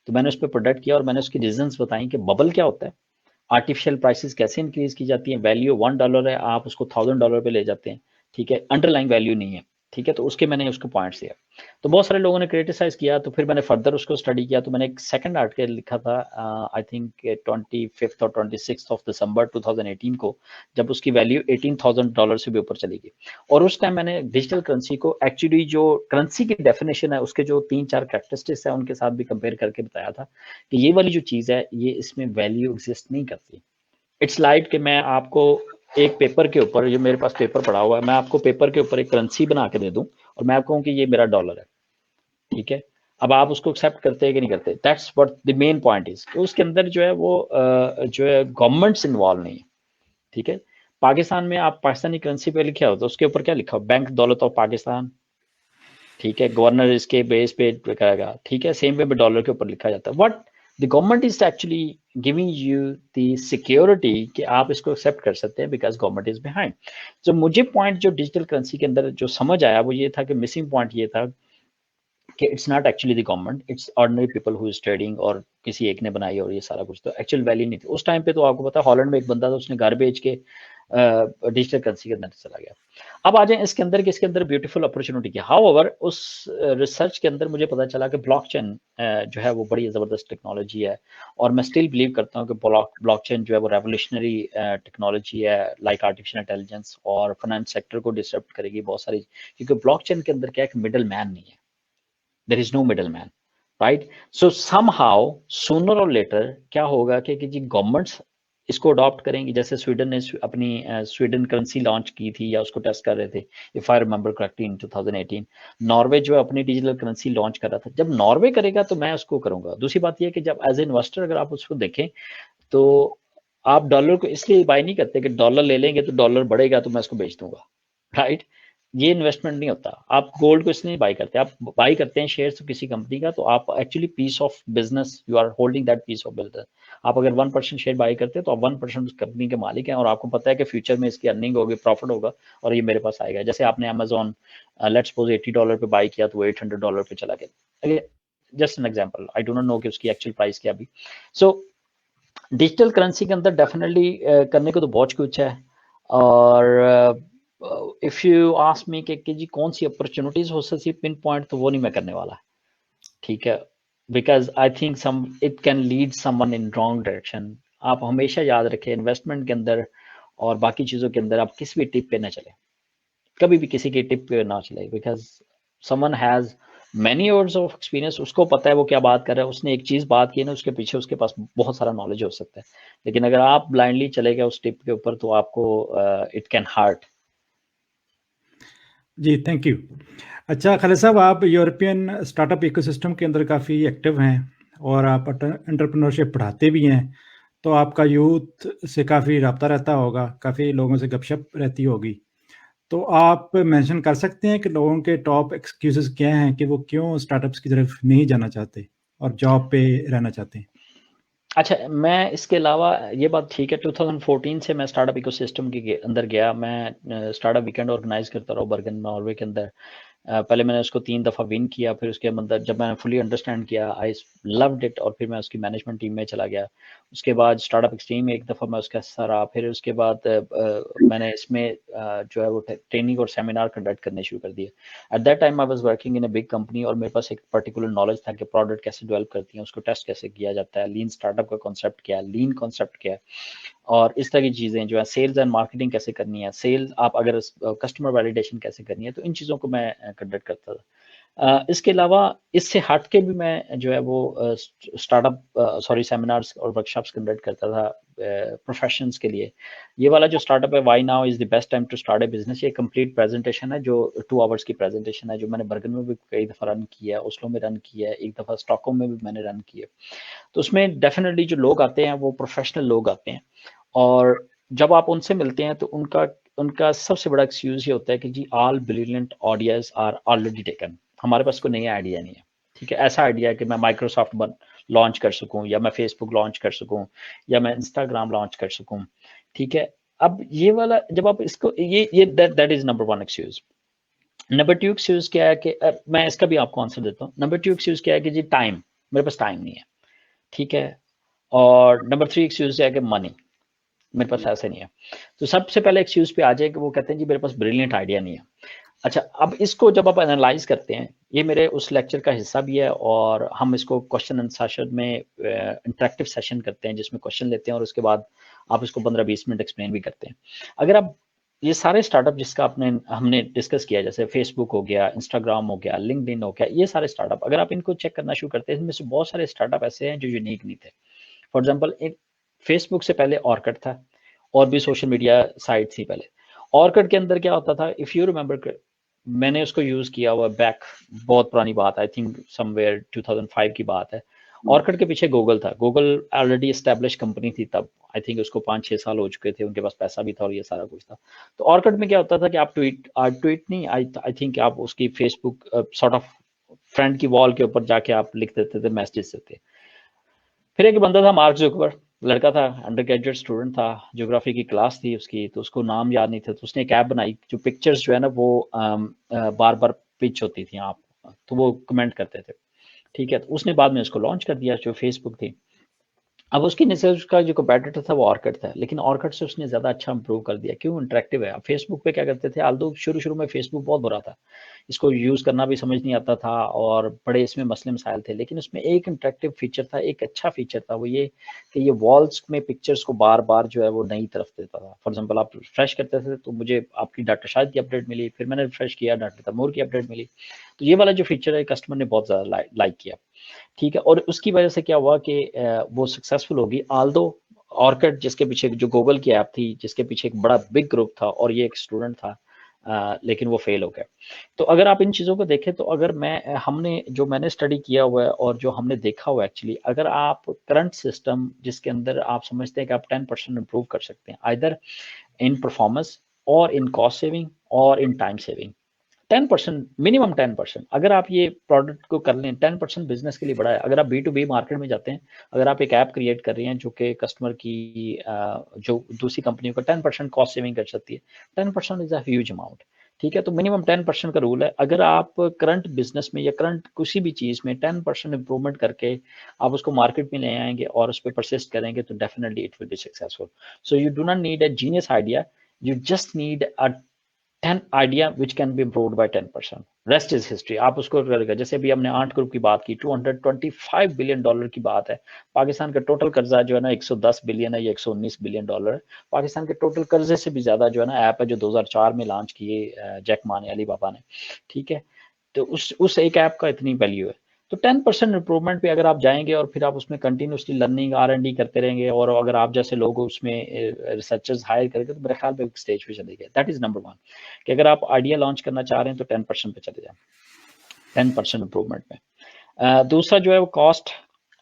तो मैंने उस पर प्रोडक्ट किया और मैंने उसकी रीजंस बताई कि बबल क्या होता है, आर्टिफिशियल प्राइसेस कैसे इंक्रीज की जाती है। वैल्यू $1 है, आप उसको $1,000 पे ले जाते हैं, ठीक है, अंडरलाइन वैल्यू नहीं है, ठीक है। तो उसके मैंने उसको पॉइंट्स दिया। तो बहुत सारे लोगों ने क्रिटिसाइज किया। तो फिर मैंने फर्दर उसको स्टडी किया। तो मैंने एक सेकंड आर्टिकल लिखा था आई थिंक 25 और 26 ऑफ दिसंबर 2018 को, जब उसकी वैल्यू $18,000 से भी ऊपर चली गई। और उस टाइम मैंने डिजिटल करेंसी को एक्चुअली जो करेंसी की डेफिनेशन है उसके जो 3-4 कैरेक्टरिस्टिक्स है उनके साथ भी कंपेयर करके बताया था कि ये वाली जो चीज है ये इसमें वैल्यू एग्जिस्ट नहीं करती। इट्स लाइक कि मैं आपको एक पेपर के ऊपर, जो मेरे पास पेपर पड़ा हुआ है, मैं आपको पेपर के ऊपर एक करेंसी बना के दे दूं और मैं आपको कहूं कि ये मेरा डॉलर है, ठीक है। अब आप उसको एक्सेप्ट करते हैं कि नहीं करते? That's what the main point is. तो उसके अंदर जो है वो जो है गवर्नमेंट्स इन्वॉल्व नहीं है, ठीक है। पाकिस्तान में आप पाकिस्तानी करेंसी पे लिखा हो तो उसके ऊपर क्या लिखा हो? बैंक दौलत ऑफ पाकिस्तान, ठीक है। गवर्नर इसके बेस पे करेगा, ठीक है। सेम वे में डॉलर के ऊपर लिखा जाता है। What the government is actually giving you the security कि आप इसको एक्सेप्ट कर सकते हैं बिकॉज गवर्नमेंट इज बिहाइंड। तो मुझे पॉइंट जो डिजिटल करेंसी के अंदर जो समझ आया वो ये था कि मिसिंग पॉइंट ये था कि it's not actually the government, it's ordinary people who is trading, और किसी एक ने बनाई और ये सारा कुछ। तो एक्चुअल वैल्यू नहीं थी उस टाइम पे। तो आपको पता है हॉलैंड में एक बंदा था, उसने घर बेच के डिजिटल करेंसी के अंदर चला गया। अब आ जाए इसके अंदर कि इसके अंदर ब्यूटीफुल अपॉर्चुनिटी की। हाउएवर उस रिसर्च के अंदर मुझे पता चला कि ब्लॉकचेन जो है वो बड़ी ज़बरदस्त टेक्नोलॉजी है। और मैं स्टिल बिलीव करता हूँ कि ब्लॉकचेन जो है वो रेवोल्यूशनरी टेक्नोलॉजी है, लाइक आर्टिफिशियल इंटेलिजेंस, और फाइनेंस सेक्टर को डिसरप्ट करेगी बहुत सारी। क्योंकि ब्लॉकचेन के अंदर क्या है, मिडल मैन नहीं है, there is no middle man, right. So somehow sooner और लेटर क्या होगा कि जी गवर्नमेंट्स इसको अडॉप्ट करेंगी। जैसे स्वीडन ने अपनी स्वीडन करेंसी लॉन्च की थी या उसको टेस्ट कर रहे थे, if I remember correctly, in 2018। Norway जो है अपनी डिजिटल करेंसी लॉन्च कर रहा था। जब नॉर्वे करेगा तो मैं उसको करूंगा। दूसरी बात यह है कि जब एज ए इन्वेस्टर अगर आप उसको देखें तो आप डॉलर को इसलिए बाय नहीं करते कि डॉलर ले लेंगे तो डॉलर बढ़ेगा तो मैं उसको बेच दूंगा, राइट। ये इन्वेस्टमेंट नहीं होता। आप गोल्ड को इसलिए बाय करते हैं, आप बाय करते हैं शेयर्स किसी कंपनी का, तो आप actually piece of business, you are holding that piece of business. आप अगर 1% शेयर बाय करते हैं तो आप 1% उस कंपनी के मालिक हैं, और आपको पता है कि फ्यूचर में इसकी अर्निंग होगी, प्रॉफिट होगा, और ये मेरे पास आएगा। जैसे आपने अमेजोन लेट्स सपोज $80 पे बाय किया तो वो $800 पे चला गया। Just an example, I do not know कि उसकी एक्चुअल प्राइस क्या अभी। सो डिजिटल करेंसी के अंदर डेफिनेटली करने को तो बहुत कुछ है। और इफ यू आस्क मी कि जी कौन सी अपॉर्चुनिटीज हो सकती पिन पॉइंट, तो वो नहीं मैं करने वाला, ठीक है। Because I think some it can lead someone in wrong direction. आप हमेशा याद रखें इन्वेस्टमेंट के अंदर और बाकी चीज़ों के अंदर आप किसी भी टिप पे ना चले, कभी भी किसी की टिप पे ना चले, because someone has many years of experience, उसको पता है वो क्या बात कर रहा है, उसने एक चीज़ बात की है ना, उसके पीछे उसके पास बहुत सारा नॉलेज हो सकता है। लेकिन अगर आप ब्लाइंडली चले गए उस टिप के ऊपर तो आपको इट कैन हर्ट। जी, थैंक यू। अच्छा खालिद साहब, आप यूरोपियन स्टार्टअप इकोसिस्टम के अंदर काफ़ी एक्टिव हैं और आप एंटरप्रेन्योरशिप पढ़ाते भी हैं, तो आपका यूथ से काफ़ी राब्ता रहता होगा, काफ़ी लोगों से गपशप रहती होगी। तो आप मेंशन कर सकते हैं कि लोगों के टॉप एक्सक्यूज़ेज़ क्या हैं कि वो क्यों स्टार्टअप्स की तरफ नहीं जाना चाहते और जॉब पे रहना चाहते हैं? अच्छा, मैं इसके अलावा ये बात ठीक है, 2014 से मैं स्टार्टअप इकोसिस्टम के अंदर गया। मैं स्टार्टअप वीकेंड ऑर्गेनाइज करता रहा बर्गन, नॉर्वे के अंदर। पहले मैंने उसको 3 दफ़ा विन किया, फिर उसके अंदर जब मैंने फुली अंडरस्टैंड किया, आई लव्ड इट, और फिर मैं उसकी मैनेजमेंट टीम में चला गया। उसके बाद स्टार्टअप एक्सट्रीम में एक दफ़ा मैं उसका हिस्सा रहा, फिर उसके बाद मैंने इसमें जो है वो ट्रेनिंग और सेमिनार कंडक्ट करने शुरू कर दिए। At that time I was working in a big company और मेरे पास एक पर्टिकुलर नॉलेज था कि प्रोडक्ट कैसे डेवलप करती हैं, उसको टेस्ट कैसे किया जाता है, लीन स्टार्टअप का कॉन्सेप्ट क्या है, लीन कॉन्सेप्ट क्या है, और इस तरह की चीज़ें जो है, सेल्स एंड मार्केटिंग कैसे करनी है, सेल्स आप अगर कस्टमर वैलिडेशन कैसे करनी है, तो इन चीज़ों को मैं कंडक्ट करता था। इसके अलावा इससे हट के भी मैं जो है वो स्टार्टअप सेमिनार्स और वर्कशॉप्स कंडक्ट करता था प्रोफेशनल्स के लिए। ये वाला जो स्टार्टअप है, why now is the best time to start a business, ये कंप्लीट प्रेजेंटेशन है जो 2 आवर्स की प्रेजेंटेशन है, जो मैंने बर्गन में भी कई दफ़ा रन किया है, ओस्लो में रन किया है, एक दफ़ा स्टॉकहोम में भी मैंने रन किया है। तो उसमें डेफिनेटली जो लोग आते हैं वो प्रोफेशनल लोग आते हैं, और जब आप उनसे मिलते हैं तो उनका उनका सबसे बड़ा एक्सक्यूज़ ये होता है कि जी all brilliant ideas are already taken, हमारे पास कोई नया आइडिया नहीं है। ठीक है, ऐसा आइडिया है कि मैं माइक्रोसॉफ्ट लॉन्च कर सकूं, या मैं फेसबुक लॉन्च कर सकूं, या मैं इंस्टाग्राम लॉन्च कर सकूं। ठीक है, अब ये वाला जब आप इसको ये that is number one excuse. Number two excuse क्या है कि मैं इसका भी आपको आंसर देता हूँ। नंबर टू एक्सक्यूज क्या है कि जी टाइम, मेरे पास टाइम नहीं है। ठीक है, और नंबर थ्री एक्सक्यूज है कि मनी, मेरे पास ऐसे नहीं है। तो सबसे पहले एक्सक्यूज पे आ जाए कि वो कहते हैं जी मेरे पास ब्रिलियंट आइडिया नहीं है। अच्छा, अब इसको जब आप एनालाइज करते हैं, ये मेरे उस लेक्चर का हिस्सा भी है, और हम इसको क्वेश्चन एंड सेशन में इंटरेक्टिव सेशन करते हैं जिसमें क्वेश्चन लेते हैं और उसके बाद आप इसको 15-20 मिनट एक्सप्लेन भी करते हैं। अगर आप ये सारे स्टार्टअप जिसका हमने डिस्कस किया, जैसे फेसबुक हो गया, इंस्टाग्राम हो गया, लिंक्डइन हो गया, ये सारे स्टार्टअप अगर आप इनको चेक करना शुरू करते हैं, इनमें से बहुत सारे स्टार्टअप ऐसे हैं जो यूनिक नहीं थे। फॉर एग्जाम्पल, एक फेसबुक से पहले ऑर्किड था, और भी सोशल मीडिया साइट थी पहले। ऑर्किड के अंदर क्या होता था, इफ़ यू रिमेंबर, मैंने उसको यूज़ किया हुआ बैक, बहुत पुरानी बात, आई थिंक समवेयर 2005 की बात है। ऑर्किड के पीछे गूगल था, गूगल ऑलरेडी एस्टेब्लिश कंपनी थी तब, आई थिंक उसको 5-6 साल हो चुके थे, उनके पास पैसा भी था और ये सारा कुछ था। तो ऑर्किड में क्या होता था कि आप ट्वीट नहीं, आई थिंक आप उसकी फेसबुक सॉर्ट ऑफ फ्रेंड की वॉल के ऊपर जाके आप लिख देते थे, मैसेजेस देते। फिर एक बंदा था मार्क जुकरबर्ग, लड़का था, अंडर ग्रेजुएट स्टूडेंट था, ज्योग्राफी की क्लास थी उसकी, तो उसको नाम याद नहीं था, तो उसने एक ऐप बनाई जो पिक्चर्स जो है ना वो बार बार पिच होती थी, आप तो वो कमेंट करते थे। ठीक है, तो उसने बाद में उसको लॉन्च कर दिया जो फेसबुक थी। अब उसकी नज़र उसका जो कंपेटिटर था वो ऑर्किड था, लेकिन ऑर्किड से उसने ज़्यादा अच्छा इंप्रूव कर दिया, क्यों, इंटरेक्टिव है। अब फेसबुक पे क्या करते थे, आल्दो शुरू शुरू में फेसबुक बहुत बुरा था, इसको यूज़ करना भी समझ नहीं आता था, और बड़े इसमें मसले मसाइल थे, लेकिन उसमें एक इंटरेक्टिव फीचर था, एक अच्छा फीचर था, वो ये कि ये वॉल्स में पिक्चर्स को बार बार जो है वो नई तरफ देता था। फॉर एग्जाम्पल, आप रिफ्रेश करते थे तो मुझे आपकी डाटा शायद की अपडेट मिली, फिर मैंने रिफ्रेश किया, डाटा तमूर की अपडेट मिली। तो ये वाला जो फीचर है कस्टमर ने बहुत ज़्यादा लाइक किया। ठीक है, और उसकी वजह से क्या हुआ कि वो सक्सेसफुल होगी, आल्दो ऑर्किड जिसके पीछे जो गूगल की ऐप थी, जिसके पीछे एक बड़ा बिग ग्रुप था और ये एक स्टूडेंट था, लेकिन वो फेल हो गया। तो अगर आप इन चीज़ों को देखें, तो अगर हमने जो मैंने स्टडी किया हुआ है और जो हमने देखा हुआ है एक्चुअली, अगर आप करंट सिस्टम जिसके अंदर आप समझते हैं कि आप 10% इम्प्रूव कर सकते हैं, आइदर इन परफॉर्मेंस और इन कॉस्ट सेविंग और इन टाइम सेविंग, 10%, मिनिमम 10%, अगर आप ये प्रोडक्ट को कर लें, 10% बिजनेस के लिए बड़ा है। अगर आप B2B मार्केट में जाते हैं, अगर आप एक ऐप क्रिएट कर रहे हैं जो कि कस्टमर की जो दूसरी कंपनियों का 10% कॉस्ट सेविंग कर सकती है, 10% इज अ ह्यूज अमाउंट। ठीक है, तो मिनिमम 10% का रूल है। अगर आप करंट बिजनेस में या करंट किसी भी चीज़ में 10% इंप्रूवमेंट करके आप उसको मार्केट में ले आएंगे और उस पर परसिस्ट करेंगे, तो definitely it will be successful. So you do not need a genius idea, you just need a 10 idea which can be improved by 10%, rest is history. आप उसको करेगा, जैसे अभी हमने आर्ट ग्रुप की बात की, $225 बिलियन की बात है। पाकिस्तान का टोटल कर्जा जो है ना 110 बिलियन है या 119 बिलियन डॉलर है। पाकिस्तान के टोटल कर्जे से भी ज्यादा जो है ना ऐप है जो 2004 में लॉन्च किए जैक मा ने, अली बाबा ने। ठीक है, तो उस एक ऐप का इतनी वैल्यू है। तो 10% इंप्रूवमेंट पे अगर आप जाएंगे और फिर आप उसमें कंटिन्यूसली लर्निंग R&D करते रहेंगे, और अगर आप जैसे लोग उसमें रिसर्चर्स हायर करेंगे, तो मेरे ख्याल में एक स्टेज पे चले गए। दैट इज नंबर 1 कि अगर आप आइडिया लॉन्च करना चाह रहे हैं तो 10% पे चले जाएं, 10% इंप्रूवमेंट में। दूसरा जो है वो कॉस्ट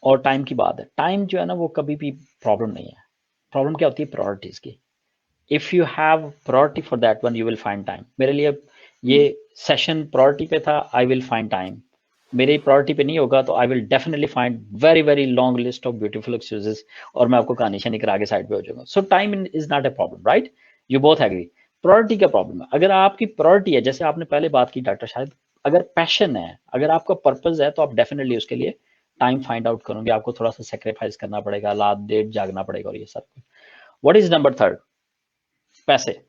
और टाइम की बात है। टाइम जो है ना वो कभी भी प्रॉब्लम नहीं है। प्रॉब्लम क्या होती है? प्रायोरिटीज की। If you have priority for that one, you will find time. मेरे लिए ये सेशन प्रायोरिटी पे था, आई विल फाइंड टाइम। मेरी प्रायोरिटी पे नहीं होगा तो I will definitely find very very long list of beautiful excuses, और मैं आपको कहानी शनी करा के साइड पे हो जाऊंगा। So time is not a problem, right? You both agree. Priority का प्रॉब्लम है। अगर आपकी प्रायोरिटी है, जैसे आपने पहले बात की डॉक्टर, शायद अगर पैशन है, अगर आपका पर्पज है, तो आप डेफिनेटली उसके लिए टाइम फाइंड आउट करोगे। आपको थोड़ा सा सेक्रीफाइस करना पड़ेगा, रात देर जागना पड़ेगा और ये सब कुछ। What is number 3? पैसे।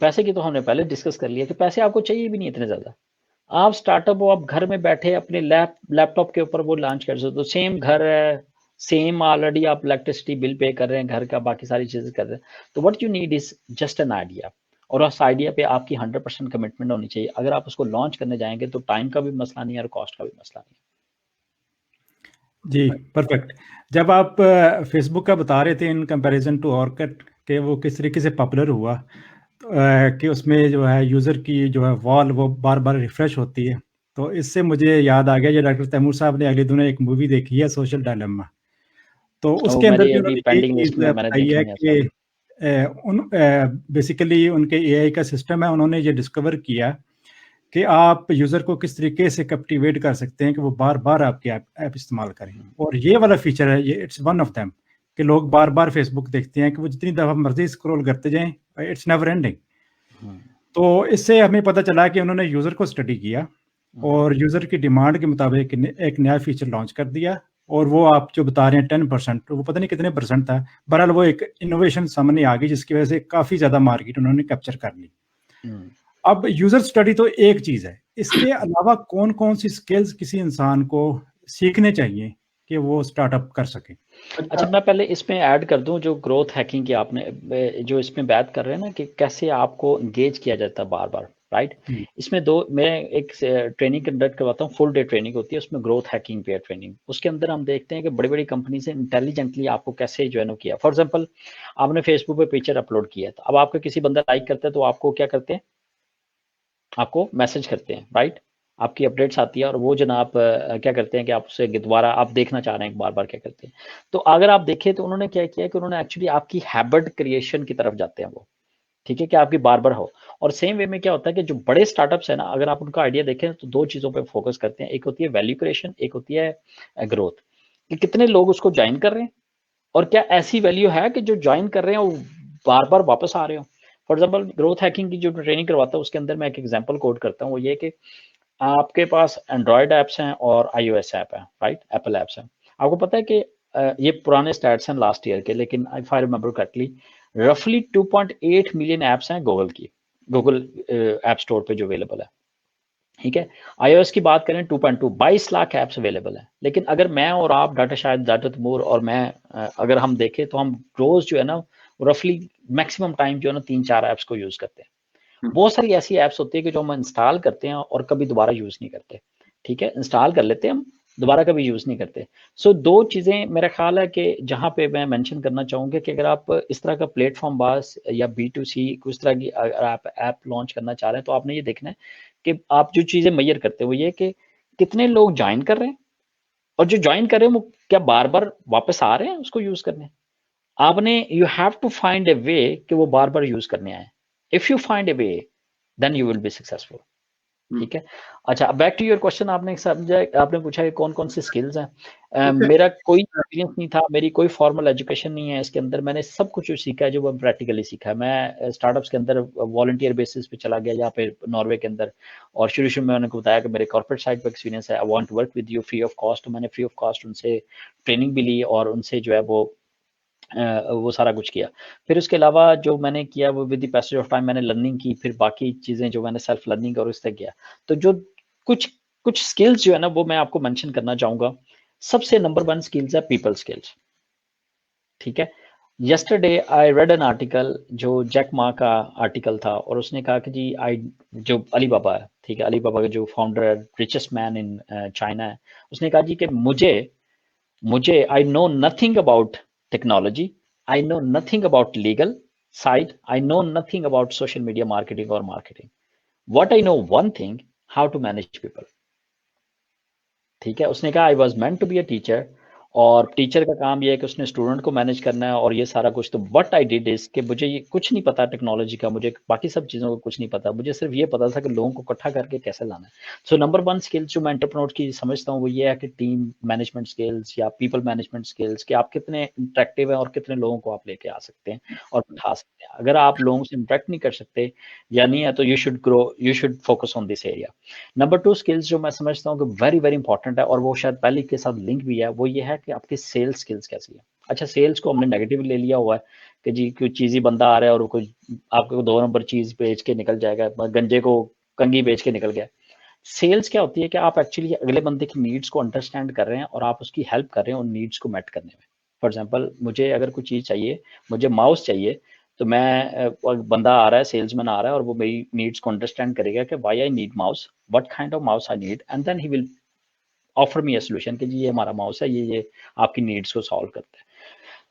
पैसे की तो हमने पहले डिस्कस कर लिया कि पैसे आपको चाहिए भी नहीं इतने ज्यादा। आप स्टार्टअप हो, आप घर में बैठे अपने लैपटॉप के ऊपर वो लॉन्च कर सकते हो। सेम घर है, सेम ऑलरेडी आप इलेक्ट्रिसिटी बिल पे कर रहे हैं घर का, बाकी सारी चीजें कर रहे हैं। तो what you need is just an idea, और उस आइडिया पे आपकी 100% कमिटमेंट होनी चाहिए। अगर आप उसको लॉन्च करने जाएंगे तो टाइम का भी मसला नहीं है और कॉस्ट का भी मसला नहीं है। जी, परफेक्ट। जब आप फेसबुक का बता रहे थे इन कंपैरिजन टू ऑर्कुट कि वो किस तरीके से पॉपुलर हुआ, कि उसमें जो है यूज़र की जो है वॉल वो बार-बार रिफ्रेश होती है। तो इससे मुझे याद आ गया, जो डॉक्टर तैमूर साहब ने अगले दिनों एक मूवी देखी है, सोशल डायलेमा। तो वो उसके अंदर मेरी भी अभी उन्होंने यही पेंडिंग लिस्ट चीज़ में, मैंने बताई है देखनी है कि सारी। बेसिकली उनके एआई का सिस्टम है, उन्होंने ये डिस्कवर किया कि आप यूज़र को किस तरीके से कैप्टिवेट कर सकते हैं कि वो बार-बार आपकी ऐप इस्तेमाल करें। और ये वाला फीचर है, ये इट्स वन ऑफ देम, कि लोग बार-बार फेसबुक देखते हैं कि वो जितनी दफ़ा मर्ज़ी स्क्रॉल करते जाएँ, इट्स नेवर एंडिंग। तो इससे हमें पता चला कि उन्होंने यूज़र को स्टडी किया और यूज़र की डिमांड के मुताबिक एक नया फीचर लॉन्च कर दिया, और वो आप जो बता रहे हैं 10%, वो पता नहीं कितने परसेंट था। बहरहाल वो एक इनोवेशन सामने आ गई जिसकी वजह से काफ़ी ज़्यादा मार्केट उन्होंने कैप्चर कर ली। अब यूज़र स्टडी तो एक चीज़ है, इसके अलावा कौन-कौन सी स्किल्स किसी इंसान को सीखने चाहिए कि वो स्टार्टअप कर सके? अच्छा, मैं पहले इसमें ऐड कर दूं, जो ग्रोथ हैकिंग की आपने जो इसमें बात कर रहे हैं ना कि कैसे आपको एंगेज किया जाता है बार बार, राइट? इसमें मैं एक ट्रेनिंग कंडक्ट करवाता हूँ, फुल डे ट्रेनिंग होती है, उसमें ग्रोथ हैकिंग पे ट्रेनिंग। उसके अंदर हम देखते हैं कि बड़ी बड़ी कंपनी से इंटेलिजेंटली आपको कैसे जो है ना किया। फॉर एग्जाम्पल, आपने फेसबुक पे पिक्चर अपलोड किया, तो अब आपका किसी बंदा लाइक करता है तो आपको क्या करते हैं? आपको मैसेज करते हैं, राइट? आपकी अपडेट्स आती है और वो जनाब क्या करते हैं कि आप उससे दोबारा आप देखना चाह रहे हैं बार बार क्या करते हैं। तो अगर आप देखें तो उन्होंने क्या किया कि उन्होंने एक्चुअली आपकी हैबिट क्रिएशन की तरफ जाते हैं वो, ठीक है, कि आपकी बार बार हो। और सेम वे में क्या होता है कि जो बड़े स्टार्टअप्स है ना, अगर आप उनका आइडिया देखें तो दो चीज़ों पे फोकस करते हैं। एक होती है वैल्यू क्रिएशन, एक होती है ग्रोथ, कि कितने लोग उसको ज्वाइन कर रहे हैं और क्या ऐसी वैल्यू है कि जो ज्वाइन कर रहे हैं वो बार बार वापस आ रहे हो। फॉर एग्जाम्पल, ग्रोथ हैकिंग की जो ट्रेनिंग करवाता हूँ उसके अंदर मैं एक एग्जाम्पल कोड करता हूँ, वो ये कि आपके पास एंड्रॉयड ऐप्स हैं और iOS ऐप है, राइट? एप्पल ऐप्स हैं। आपको पता है कि ये पुराने स्टैट्स हैं लास्ट ईयर के, लेकिन इफ आई रिमेंबर करेक्टली रफली 2.8 मिलियन ऐप्स हैं गूगल की, गूगल ऐप स्टोर पे जो अवेलेबल है, ठीक है? iOS की बात करें 2.2 22 लाख ऐप्स अवेलेबल हैं। लेकिन अगर मैं और आप डाटा, शायद डाटा तैमूर और मैं, अगर हम देखें तो हम रोज जो है ना रफली मैक्सिमम टाइम जो है ना 3-4 ऐप्स को यूज करते हैं। बहुत सारी ऐसी ऐप्स होती है कि जो हम इंस्टॉल करते हैं और कभी दोबारा यूज नहीं करते, ठीक है? इंस्टॉल कर लेते हैं हम, दोबारा कभी यूज नहीं करते। सो दो चीजें मेरा ख्याल है कि जहां पे मैं मेंशन करना चाहूंगा कि अगर आप इस तरह का प्लेटफॉर्म बास या B2C कुछ तरह की अगर आप ऐप लॉन्च करना चाह रहे हैं, तो आपने ये देखना है कि आप जो चीजें मैयर करते हैं वो ये कि कितने लोग ज्वाइन कर रहे हैं, और जो ज्वाइन कर रहे हैं वो क्या बार बार वापस आ रहे हैं उसको यूज करने। आपने you have to find a way कि वो बार बार यूज करने आए। If you find a way then you will be successful, ठीक है? अच्छा, बैक टू योर क्वेश्चन, आपने समझा, आपने पूछा कि कौन कौन सी स्किल्स हैं। मेरा कोई एक्सपीरियंस नहीं था, मेरी कोई फॉर्मल एजुकेशन नहीं है इसके अंदर। मैंने सब कुछ जो सीखा है जो मैं प्रैक्टिकली सीखा है। मैं स्टार्टअप्स के अंदर वॉलंटियर बेसिस पे चला गया, यहाँ पे नॉर्वे के अंदर, और शुरू शुरू में मैंने को बताया कि मेरे कॉर्पोरेट साइड पर एक्सपीरियंस है, I want to work with you free of cost. मैंने फ्री ऑफ कॉस्ट उनसे ट्रेनिंग भी ली और उनसे जो है वो सारा कुछ किया। फिर उसके अलावा जो मैंने किया वो with the passage of time मैंने लर्निंग की, फिर बाकी चीज़ें जो मैंने सेल्फ लर्निंग और उससे किया। तो जो कुछ कुछ स्किल्स जो है ना वो मैं आपको मेंशन करना चाहूँगा। सबसे नंबर 1 स्किल्स है पीपल स्किल्स, ठीक है? yesterday I read an article जो जैक मा का आर्टिकल था और उसने कहा कि जी जो अलीबाबा है, ठीक है, अलीबाबा के जो फाउंडर है, रिचेस्ट मैन इन चाइना है, उसने कहा जी कि मुझे I know nothing about technology, I know nothing about legal side, I know nothing about social media marketing और marketing, what I know one thing, how to manage people. ठीक है, उसने कहा I was meant to be a teacher, और teacher का काम ये है कि उसने स्टूडेंट को मैनेज करना है और ये सारा कुछ। तो व्हाट आई डिड इज कि मुझे ये कुछ नहीं पता टेक्नोलॉजी का, मुझे बाकी सब चीज़ों का कुछ नहीं पता, मुझे सिर्फ ये पता था कि लोगों को इकट्ठा करके कैसे लाना है। सो नंबर वन स्किल्स जो मैं एंटरप्रेन्योर की समझता हूँ वो ये है कि टीम मैनेजमेंट स्किल्स या पीपल मैनेजमेंट स्किल्स, कि आप कितने इंटरेक्टिव हैं और कितने लोगों को आप लेके आ सकते हैं और उठा सकते हैं। अगर आप लोगों से इंटरेक्ट नहीं कर सकते या नहीं है तो you should grow, you should focus on this area. Number two skills जो मैं समझता हूँ कि वेरी वेरी इंपॉर्टेंट है और वो शायद पहले के साथ लिंक भी है, वो ये है कि आपकी सेल्स स्किल्स कैसी है। अच्छा, सेल्स को हमने नेगेटिव ले लिया हुआ है कि जी कोई चीज़ी बंदा आ रहा है और कोई आपको 2 नंबर चीज़ बेच के निकल जाएगा, गंजे को कंगी बेच के निकल गया। सेल्स क्या होती है कि आप एक्चुअली अगले बंदे की नीड्स को अंडरस्टैंड कर रहे हैं और आप उसकी हेल्प कर रहे हैं उन नीड्स को मेट करने में। फॉर एग्जांपल, मुझे अगर कोई चीज़ चाहिए, मुझे माउस चाहिए, तो मैं बंदा आ रहा है, सेल्समैन आ रहा है और वो मेरी नीड्स को अंडरस्टैंड करेगा कि why I need mouse, what kind of mouse I need, and then he will offer me a solution कि जी ये हमारा माउस है, ये आपकी नीड्स को सॉल्व करता है।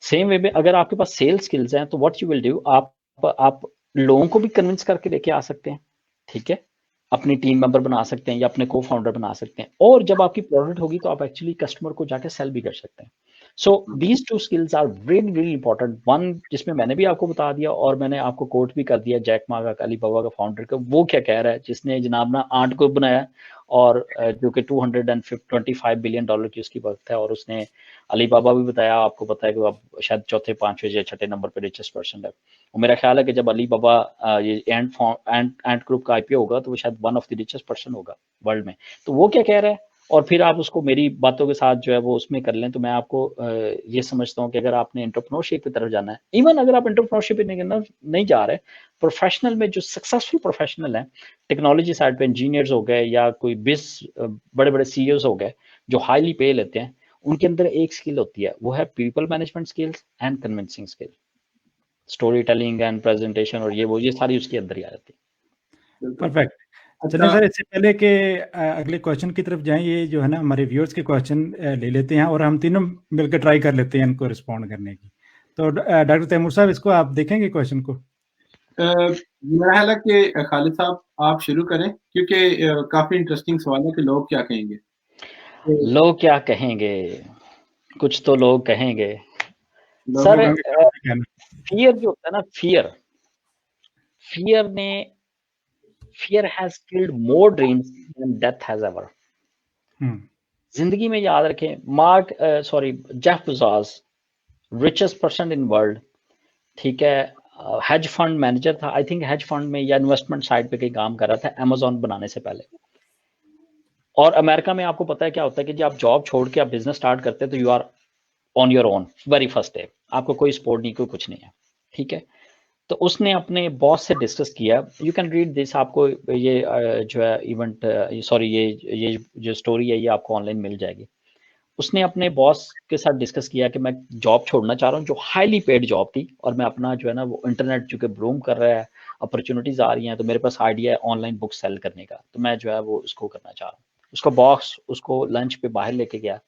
सेम वे में अगर आपके पास सेल्स स्किल्स हैं तो व्हाट यू विल डू, आप लोगों को भी कन्विंस करके लेके आ सकते हैं, ठीक है, अपनी टीम मेंबर बना सकते हैं या अपने को फाउंडर बना सकते हैं, और जब आपकी प्रोडक्ट होगी तो आप एक्चुअली कस्टमर को जाके सेल भी कर सकते हैं। So these two skills are really really important. One जिसमें मैंने भी आपको बता दिया और मैंने आपको कोट भी कर दिया जैक मा का, अलीबाबा का फाउंडर का, वो क्या कह रहा है, जिसने जनाब ना आंट को बनाया और जो कि $225 बिलियन की उसकी वक्त है, और उसने अलीबाबा भी बताया, आपको पता है कि अब शायद चौथे पांचवें या छठे नंबर पे रिचेस्ट पर्सन है। और मेरा ख्याल है कि जब अलीबाबा ये एंट ग्रुप का आईपीओ होगा तो वो शायद one of the richest person होगा वर्ल्ड में। तो वो क्या कह रहा है, और फिर आप उसको मेरी बातों के साथ जो है वो उसमें कर लें, तो मैं आपको ये समझता हूँ कि अगर आपने एंटरप्रेन्योरशिप की तरफ जाना है, इवन अगर आप एंटरप्रेन्योरशिप नहीं जा रहे, प्रोफेशनल में जो सक्सेसफुल प्रोफेशनल है टेक्नोलॉजी साइड पे, इंजीनियर्स हो गए या कोई बड़े बड़े सीईओज हो गए जो हाईली पे लेते हैं, उनके अंदर एक स्किल होती है, वो है people management skills and convincing skill, story telling and presentation, और ये सारी उसके अंदर ही आ जाती है। परफेक्ट। चलिए सर, इससे पहले कि अगले क्वेश्चन की तरफ जाएं, ये जो है ना हमारे व्यूअर्स के क्वेश्चन ले लेते हैं और हम तीनों मिलकर ट्राई कर लेते हैं इनको रिस्पॉन्ड करने की। तो डॉक्टर तैमूर साहब, इसको आप देखेंगे क्वेश्चन को? मेरा ख्याल है कि खालिद साहब आप शुरू करें, क्योंकि काफी इंटरेस्टिंग सवाल है कि लोग क्या कहेंगे। लोग क्या कहेंगे, कुछ तो लोग कहेंगे लोग सर। कहना। फियर जो होता है ना, fear has killed more dreams than death has ever. जिंदगी में याद रखें, Jeff Bezos, richest person in world, ठीक है, हेज फंड मैनेजर था, आई थिंक हेज फंड में या इन्वेस्टमेंट साइड पे कहीं काम कर रहा था अमेजोन बनाने से पहले। और अमेरिका में आपको पता है क्या होता है कि जब आप जॉब छोड़ के आप बिजनेस स्टार्ट करते हैं तो you are on your own very first day, आपको कोई सपोर्ट नहीं, कोई कुछ नहीं है, ठीक है। तो उसने अपने बॉस से डिस्कस किया, यू कैन रीड दिस, आपको ये जो है इवेंट, सॉरी ये जो स्टोरी है ये आपको ऑनलाइन मिल जाएगी। उसने अपने बॉस के साथ डिस्कस किया कि मैं जॉब छोड़ना चाह रहा हूँ जो हाईली पेड जॉब थी, और मैं अपना जो है ना वो इंटरनेट जो कि ब्रूम कर रहा है, अपॉर्चुनिटीज आ रही हैं, तो मेरे पास आइडिया है ऑनलाइन बुक सेल करने का, तो मैं जो है वो उसको करना चाह रहा हूँ। उसका बॉस उसको लंच पे बाहर लेके गया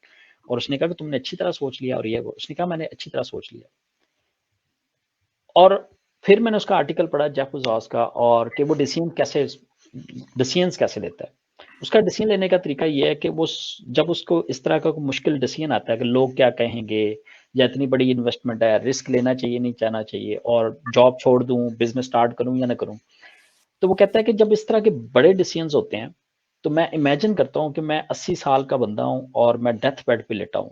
और उसने कहा कि तुमने अच्छी तरह सोच लिया, और ये वो, उसने कहा मैंने अच्छी तरह सोच लिया। और फिर मैंने उसका आर्टिकल पढ़ा जेफ बेजोस का, और कि वो डिसीजंस कैसे लेता है। उसका डिसीजन लेने का तरीका ये है कि वो जब उसको इस तरह का मुश्किल डिसीजन आता है कि लोग क्या कहेंगे, या इतनी बड़ी इन्वेस्टमेंट है, रिस्क लेना चाहिए नहीं चाहना चाहिए, और जॉब छोड़ दूं, बिजनेस स्टार्ट करूं या ना करूं, तो वो कहता है कि जब इस तरह के बड़े डिसीजंस होते हैं तो मैं इमेजिन करता हूं कि मैं 80 साल का बंदा हूं और मैं डेथ बेड पे लेटा हूं।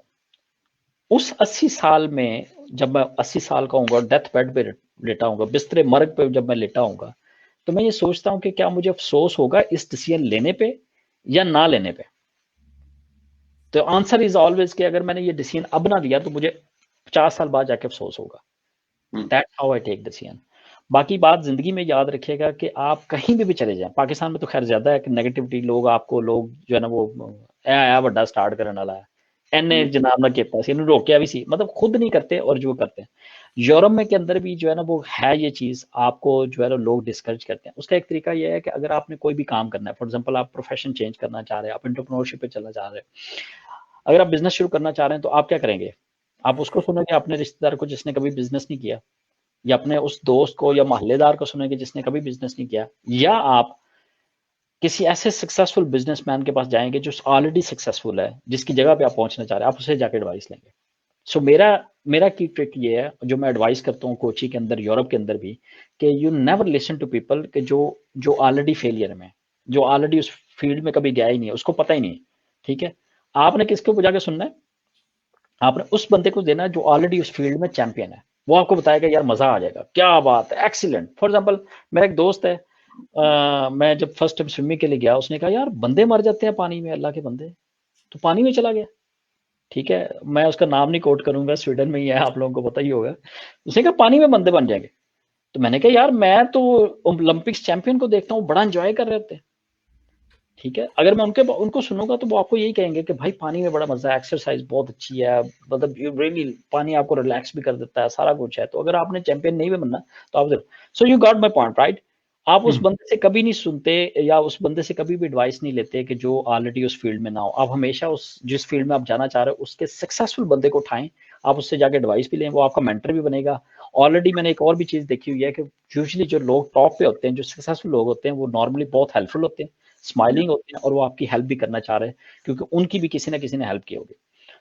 उस 80 साल में जब मैं 80 साल का हूँगा, डेथ बेड पे लेटा हूँगा, बिस्तरे मर्ग पे जब मैं लेटा हूँगा, तो मैं ये सोचता हूँ कि क्या मुझे अफसोस होगा इस डिसीजन लेने पे या ना लेने पे। तो आंसर इज ऑलवेज कि अगर मैंने ये डिसीजन अब ना लिया तो मुझे 50 साल बाद जाके अफसोस होगा। That how I take decision. बाकी बात जिंदगी में याद रखिएगा कि आप कहीं भी चले जाएं, पाकिस्तान में तो खैर ज्यादा है कि नेगेटिविटी, लोग जो है ना वो आया बड़ा स्टार्ट करने वाला है, एने जनाब ना किया सी, रोकिया भी सी, मतलब खुद नहीं करते और जो करते हैं। यूरोप में के अंदर भी जो है ना वो है ये चीज़, आपको जो है ना लोग डिस्करेज करते हैं। उसका एक तरीका ये है कि अगर आपने कोई भी काम करना है, फॉर एग्जांपल आप प्रोफेशन चेंज करना चाह रहे हैं, आप एंटरप्रेन्योरशिप पे चलना चाह रहे हैं, अगर आप बिजनेस शुरू करना चाह रहे हैं तो आप क्या करेंगे? आप उसको सुनेंगे, अपने रिश्तेदार को जिसने कभी बिजनेस नहीं किया, या अपने उस दोस्त को या मोहल्लेदार को सुनेंगे जिसने कभी बिजनेस नहीं किया, या आप किसी ऐसे सक्सेसफुल बिजनेसमैन के पास जाएंगे जो ऑलरेडी सक्सेसफुल है, जिसकी जगह पे आप पहुंचना चाह रहे हैं, आप उससे जाके एडवाइस लेंगे। सो मेरा मेरा की ट्रिक ये है, जो मैं एडवाइस करता हूँ कोची के अंदर, यूरोप के अंदर भी, कि you never listen to people के जो जो ऑलरेडी फेलियर में, जो ऑलरेडी उस फील्ड में कभी गया ही नहीं है, उसको पता ही नहीं है। ठीक है, आपने किसके ऊपर जाके सुनना है? आपने उस बंदे को देना है जो ऑलरेडी उस फील्ड में चैंपियन है। वो आपको बताएगा यार मजा आ जाएगा, क्या बात है, एक्सीलेंट। फॉर एग्जाम्पल मेरा एक दोस्त है, मैं जब फर्स्ट टाइम स्विमिंग के लिए गया, उसने कहा यार बंदे मर जाते हैं पानी में, अल्लाह के बंदे, तो पानी में चला गया। ठीक है, मैं उसका नाम नहीं कोट करूंगा, स्वीडन में ही है, आप लोगों को पता ही होगा। उसने कहा पानी में बंदे बन जाएंगे। तो मैंने कहा यार मैं तो ओलंपिक्स चैंपियन को देखता हूँ, बड़ा एंजॉय कर रहे थे। ठीक है, अगर मैं उनको सुनूंगा तो वो आपको यही कहेंगे कि भाई पानी में बड़ा मजा है, एक्सरसाइज बहुत अच्छी है, मतलब यू रियली, पानी आपको रिलैक्स भी कर देता है, सारा कुछ है। तो अगर आपने चैंपियन नहीं भी बनना तो आप, so you got my point right. आप उस बंदे से कभी नहीं सुनते, या उस बंदे से कभी भी एडवाइस नहीं लेते कि जो ऑलरेडी उस फील्ड में ना हो। आप हमेशा उस जिस फील्ड में आप जाना चाह रहे हो उसके सक्सेसफुल बंदे को उठाएं, आप उससे जाके एडवाइस भी लें, वो आपका मेंटर भी बनेगा। ऑलरेडी मैंने एक और भी चीज देखी हुई है कि यूजुअली जो लोग टॉप पे होते हैं, जो सक्सेसफुल लोग होते हैं, वो नॉर्मली बहुत हेल्पफुल होते हैं, स्माइलिंग होते हैं, और वो आपकी हेल्प भी करना चाह रहे हैं, क्योंकि उनकी भी किसी ना किसी ने हेल्प की होगी।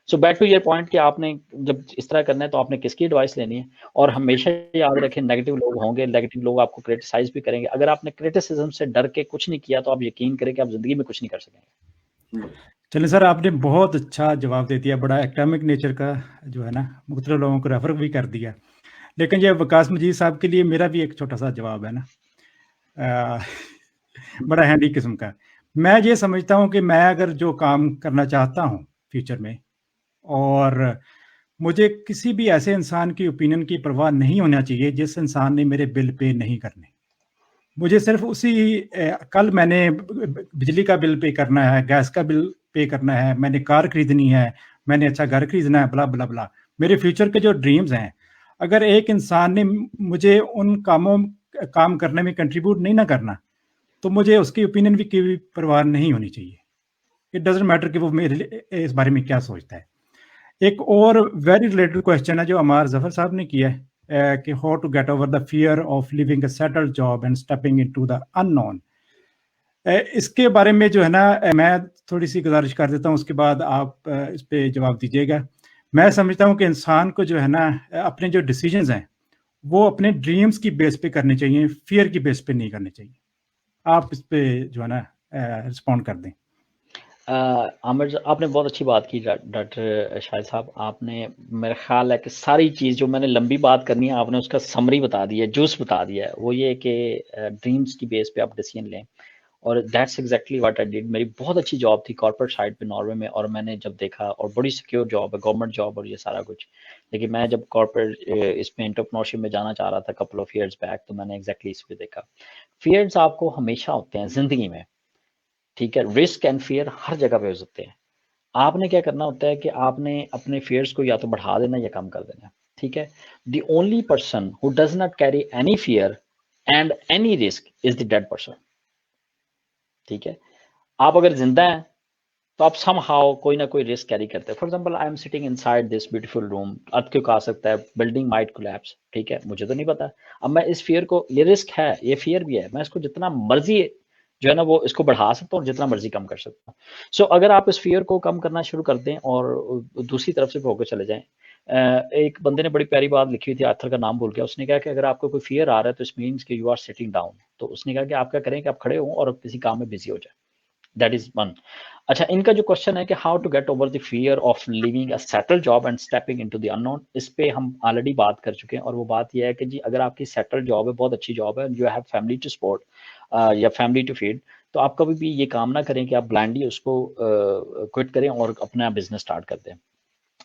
So back to your point कि आपने जब इस तरह करना है तो आपने किसकी एडवाइस लेनी है। और हमेशा याद रखें, नेगेटिव लोग होंगे, नेगेटिव लोग आपको क्रिटिसाइज भी करेंगे। अगर आपने क्रिटिसिज्म से डर के कुछ नहीं किया तो आप यकीन करें कि आप जिंदगी में कुछ नहीं कर सकेंगे। चलिए सर, आपने बहुत अच्छा जवाब दे दिया, बड़ा एकेडमिक नेचर का जो है ना, मुख्तलिफ लोगों को रेफर भी कर दिया। लेकिन ये वकास मजीद साहब के लिए मेरा भी एक छोटा सा जवाब है ना, बड़ा हैंडी किस्म का। मैं ये समझता हूँ कि मैं अगर जो काम करना चाहता हूँ फ्यूचर में, और मुझे किसी भी ऐसे इंसान की ओपिनियन की परवाह नहीं होना चाहिए जिस इंसान ने मेरे बिल पे नहीं करने। मुझे सिर्फ उसी कल मैंने बिजली का बिल पे करना है, गैस का बिल पे करना है, मैंने कार खरीदनी है, मैंने अच्छा घर खरीदना है, बला बला बला, मेरे फ्यूचर के जो ड्रीम्स हैं, अगर एक इंसान ने मुझे उन काम करने में कंट्रीब्यूट नहीं ना करना, तो मुझे उसकी ओपिनियन भी की परवाह नहीं होनी चाहिए। इट डजेंट मैटर कि वो मेरे इस बारे में क्या सोचता है। एक और वेरी रिलेटेड क्वेश्चन है जो अमार जफर साहब ने किया है कि how to get over the fear of living a settled job and stepping into the unknown. इसके बारे में जो है ना, मैं थोड़ी सी गुजारिश कर देता हूँ, उसके बाद आप इस पे जवाब दीजिएगा। मैं समझता हूँ कि इंसान को जो है ना, अपने जो डिसीजंस हैं वो अपने ड्रीम्स की बेस पे करने चाहिए, फियर की बेस पे नहीं करने चाहिए। आप इस पे जो है ना रिस्पॉन्ड कर दें। आमिर, आपने बहुत अच्छी बात की डॉक्टर शाहिद साहब। आपने, मेरा ख्याल है कि सारी चीज़ जो मैंने लंबी बात करनी है आपने उसका समरी बता दिया है, जूस बता दिया है। वो ये कि ड्रीम्स की बेस पे आप डिसीजन लें, और that's exactly what I did. मेरी बहुत अच्छी जॉब थी कॉर्पोरेट साइड पे नॉर्वे में, और मैंने जब देखा, और बड़ी सिक्योर जॉब है, गवर्नमेंट जॉब और ये सारा कुछ, लेकिन मैं जब कॉर्पोरेट इसमें एंटरप्रेन्योरशिप में जाना चाह रहा था कपल ऑफ ईयर्स बैक, तो मैंने एग्जैक्टली इस पे देखा। फियर्स आपको हमेशा होते हैं जिंदगी में, ठीक है, रिस्क एंड फियर हर जगह पे हो सकते हैं। आपने क्या करना होता है कि आपने अपने फियर्स को या तो बढ़ा देना या कम कर देना। ठीक है, the only person who does not carry any fear and any risk is the dead person. ठीक है, आप अगर जिंदा हैं तो आप सम हाउ कोई ना कोई रिस्क कैरी करते हैं। For example I am sitting inside this beautiful room, earthquake आ सकता है, बिल्डिंग माइट कोलैप्स, ठीक है, मुझे तो नहीं पता। अब मैं इस फियर को, ये रिस्क है, ये फियर भी है, मैं इसको जितना मर्जी जो है ना वो इसको बढ़ा सकता हूँ और जितना मर्जी कम कर सकता हूँ। सो अगर आप इस फियर को कम करना शुरू कर दें और दूसरी तरफ से होकर चले जाएं, एक बंदे ने बड़ी प्यारी बात लिखी हुई थी, आथर का नाम भूल गया, उसने कहा कि अगर आपको कोई फियर आ रहा है तो इस मीन्स कि यू आर सिटिंग डाउन। तो उसने कहा कि आप क्या करें कि आप खड़े हो और किसी काम में बिजी हो जाए। That is one. अच्छा, इनका जो क्वेश्चन है कि how to get over the fear of living a settled job and stepping into the unknown, इस पे हम ऑलरेडी बात कर चुके हैं। और वो बात ये है कि जी अगर आपकी सेटल्ड जॉब है, बहुत अच्छी जॉब है, you have family to support या फैमिली टू फीड, तो आप कभी भी ये काम ना करें कि आप ब्लाइंडली उसको क्विट करें और अपना बिजनेस स्टार्ट कर दें।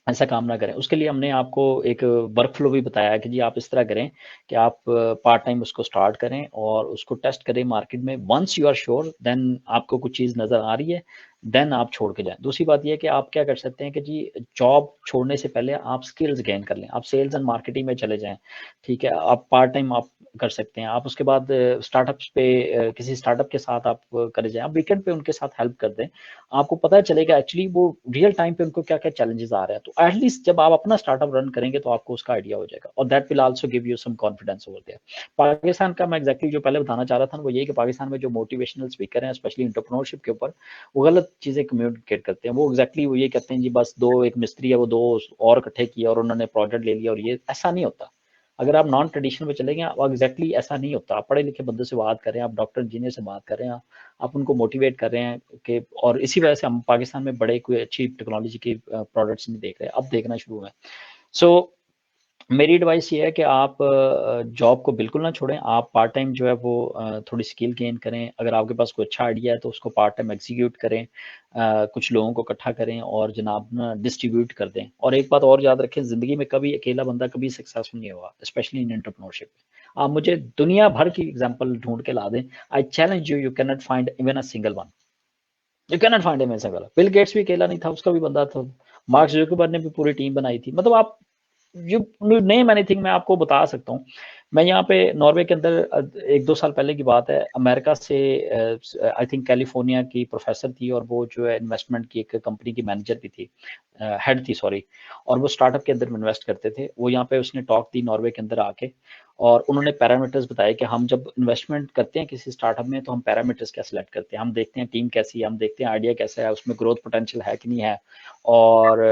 ऐसा काम ना करें। उसके लिए हमने आपको एक वर्क फ्लो भी बताया है कि जी आप इस तरह करें कि आप पार्ट टाइम उसको स्टार्ट करें और उसको टेस्ट करें मार्केट में। Once you are sure then आपको कुछ चीज़ नज़र आ रही है, देन आप छोड़ के जाएँ। दूसरी बात ये है कि आप क्या कर सकते हैं कि जी जॉब छोड़ने से पहले आप स्किल्स गेन कर लें। आप सेल्स एंड मार्केटिंग में चले जाएँ, ठीक है? आप पार्ट टाइम आप कर सकते हैं। आप उसके बाद स्टार्टअप्स पे किसी स्टार्टअप के साथ आप करे जाएँ। आप वीकेंड पे उनके साथ हेल्प कर दें। आपको पता चलेगा एक्चुअली वो रियल टाइम पे उनको क्या-क्या चैलेंजेस आ रहे हैं। तो एटलीस्ट जब आप अपना स्टार्टअप रन करेंगे तो आपको उसका आइडिया हो जाएगा और that will also give you some confidence over there. Pakistan का मैं एग्ज़ैक्टली जो पहले बताना चाह रहा था ना, वो ये है कि पाकिस्तान में जो मोटिवेशनल स्पीकर हैं, स्पेशली एंटरप्रेन्योरशिप के ऊपर, वो गलत चीज़ें कम्युनिकेट करते हैं। वो एग्ज़ैक्टली वो ये कहते हैं जी बस 2 एक मिस्त्री है, वो 2 और इकट्ठे किए और उन्होंने प्रोजेक्ट ले लिया और ये ऐसा नहीं होता। अगर आप नॉन ट्रेडिशनल में चले गए, वो एग्ज़ैक्टली ऐसा नहीं होता। आप पढ़े-लिखे बंदे से बात कर रहे हैं, आप डॉक्टर इंजीनियर से बात कर रहे हैं, आप उनको मोटिवेट कर रहे हैं कि और इसी वजह से हम पाकिस्तान में बड़े कोई अच्छी टेक्नोलॉजी के प्रोडक्ट्स नहीं देख रहे हैं, अब देखना शुरू हुए हैं। सो मेरी एडवाइस ये है कि आप जॉब को बिल्कुल ना छोड़ें। आप पार्ट टाइम जो है वो थोड़ी स्किल गेन करें। अगर आपके पास कोई अच्छा आइडिया है तो उसको पार्ट टाइम एग्जीक्यूट करें। कुछ लोगों को इकट्ठा करें और जनाब ना डिस्ट्रीब्यूट कर दें। और एक बात और याद रखें, ज़िंदगी में कभी अकेला बंदा कभी सक्सेसफुल नहीं होगा, स्पेशली इन एंटरप्रेन्योरशिप में। आप मुझे दुनिया भर की एग्ज़ाम्पल ढूँढ के ला दें, I challenge you, you can not find even a single one. You can not find him as a single. Bill Gates भी अकेला नहीं था, उसका भी बंदा था। मार्क ज़ुकरबर्ग ने भी पूरी टीम बनाई थी। मतलब आप यू नेम एनीथिंग, मैं आपको बता सकता हूँ। मैं यहाँ पे नॉर्वे के अंदर 1-2 साल पहले की बात है, अमेरिका से आई थिंक कैलिफोर्निया की प्रोफ़ेसर थी और वो जो है इन्वेस्टमेंट की एक कंपनी की मैनेजर भी थी, हेड थी सॉरी, और वो स्टार्टअप के अंदर इन्वेस्ट करते थे। वो यहाँ पे उसने टॉक दी नॉर्वे के अंदर आके और उन्होंने पैरामीटर्स बताए कि हम जब इन्वेस्टमेंट करते हैं किसी स्टार्टअप में तो हम पैरामीटर्स क्या सिलेक्ट करते हैं। हम देखते हैं टीम कैसी है, हम देखते हैं आइडिया कैसा है, उसमें ग्रोथ पोटेंशियल है कि नहीं है और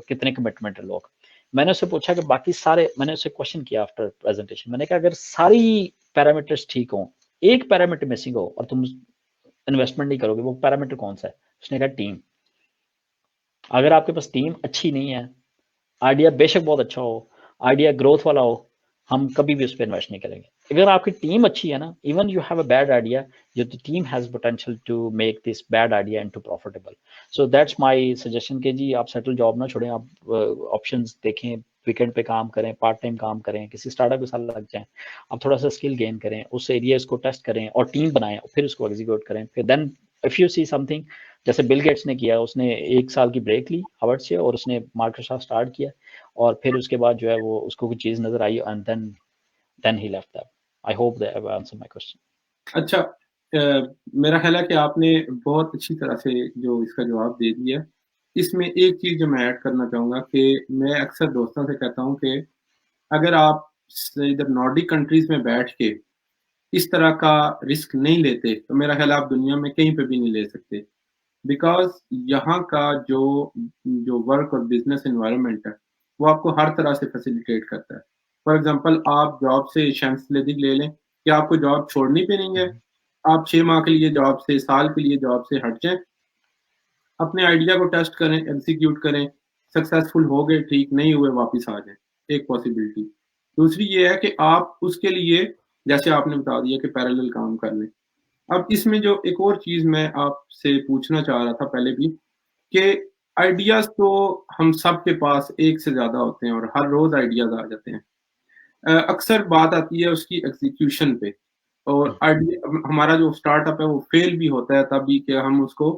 कितने कमिटमेंट है लोग। मैंने उससे पूछा कि बाकी सारे, मैंने उससे क्वेश्चन किया आफ्टर प्रेजेंटेशन, मैंने कहा अगर सारी पैरामीटर्स ठीक हों, एक पैरामीटर मिसिंग हो और तुम इन्वेस्टमेंट नहीं करोगे, वो पैरामीटर कौन सा है? उसने कहा टीम। अगर आपके पास टीम अच्छी नहीं है, आइडिया बेशक बहुत अच्छा हो, आइडिया ग्रोथ वाला हो, हम कभी भी उस पे इन्वेस्ट नहीं करेंगे। अगर आपकी टीम अच्छी है ना, even you have a bad idea, your the team has potential to make this bad idea into profitable. So that's my suggestion कि जी आप सेटल जॉब ना छोड़ें, आप ऑप्शंस देखें, वीकेंड पे काम करें, पार्ट टाइम काम करें, किसी स्टार्टअप के साथ लग जाएं, आप थोड़ा सा स्किल गेन करें, उस एरियाज को टेस्ट करें और टीम बनाएं और फिर उसको एग्जीक्यूट करें। फिर then if you see something, जैसे बिल गेट्स ने किया, उसने 1 साल की ब्रेक ली हार्वर्ड से और उसने माइक्रोसॉफ्ट स्टार्ट किया और फिर उसके बाद जो है वो उसको कोई चीज़ नज़र आई and then he left that. I hope that I answer my question. अच्छा, मेरा ख़्याल है कि आपने बहुत अच्छी तरह से जो इसका जवाब दे दिया। इसमें एक चीज़ जो मैं ऐड करना चाहूँगा कि मैं अक्सर दोस्तों से कहता हूँ कि अगर आप इधर नॉर्डिक कंट्रीज़ में बैठ के इस तरह का रिस्क नहीं लेते, तो मेरा ख़्याल है आप दुनिया में कहीं पे भी नहीं ले सकते। बिकॉज़ यहाँ का जो जो वर्क और बिज़नेस एनवायरनमेंट है, वो आपको हर तरह से फैसिलिटेट करता है। फॉर एग्ज़ाम्पल आप जॉब से चांस ले लें कि आपको जॉब छोड़नी भी नहीं है। आप 6 माह के लिए जॉब से, साल के लिए जॉब से हट जाएँ, अपने आइडिया को टेस्ट करें, एग्ज़ीक्यूट करें, सक्सेसफुल हो गए ठीक, नहीं हुए वापस आ जाएँ, एक पॉसिबिलिटी। दूसरी ये है कि आप उसके लिए जैसे आपने बता दिया कि पैरेलल काम कर लें। अब इसमें जो एक और चीज़ मैं आपसे पूछना चाह रहा था पहले भी कि आइडियाज़ तो हम सबके पास एक से ज़्यादा होते हैं और हर रोज़ आइडियाज़ आ जाते हैं। अक्सर बात आती है उसकी एग्ज़ीक्यूशन पे और आइडिया हमारा जो स्टार्टअप है वो फेल भी होता है तभी कि हम उसको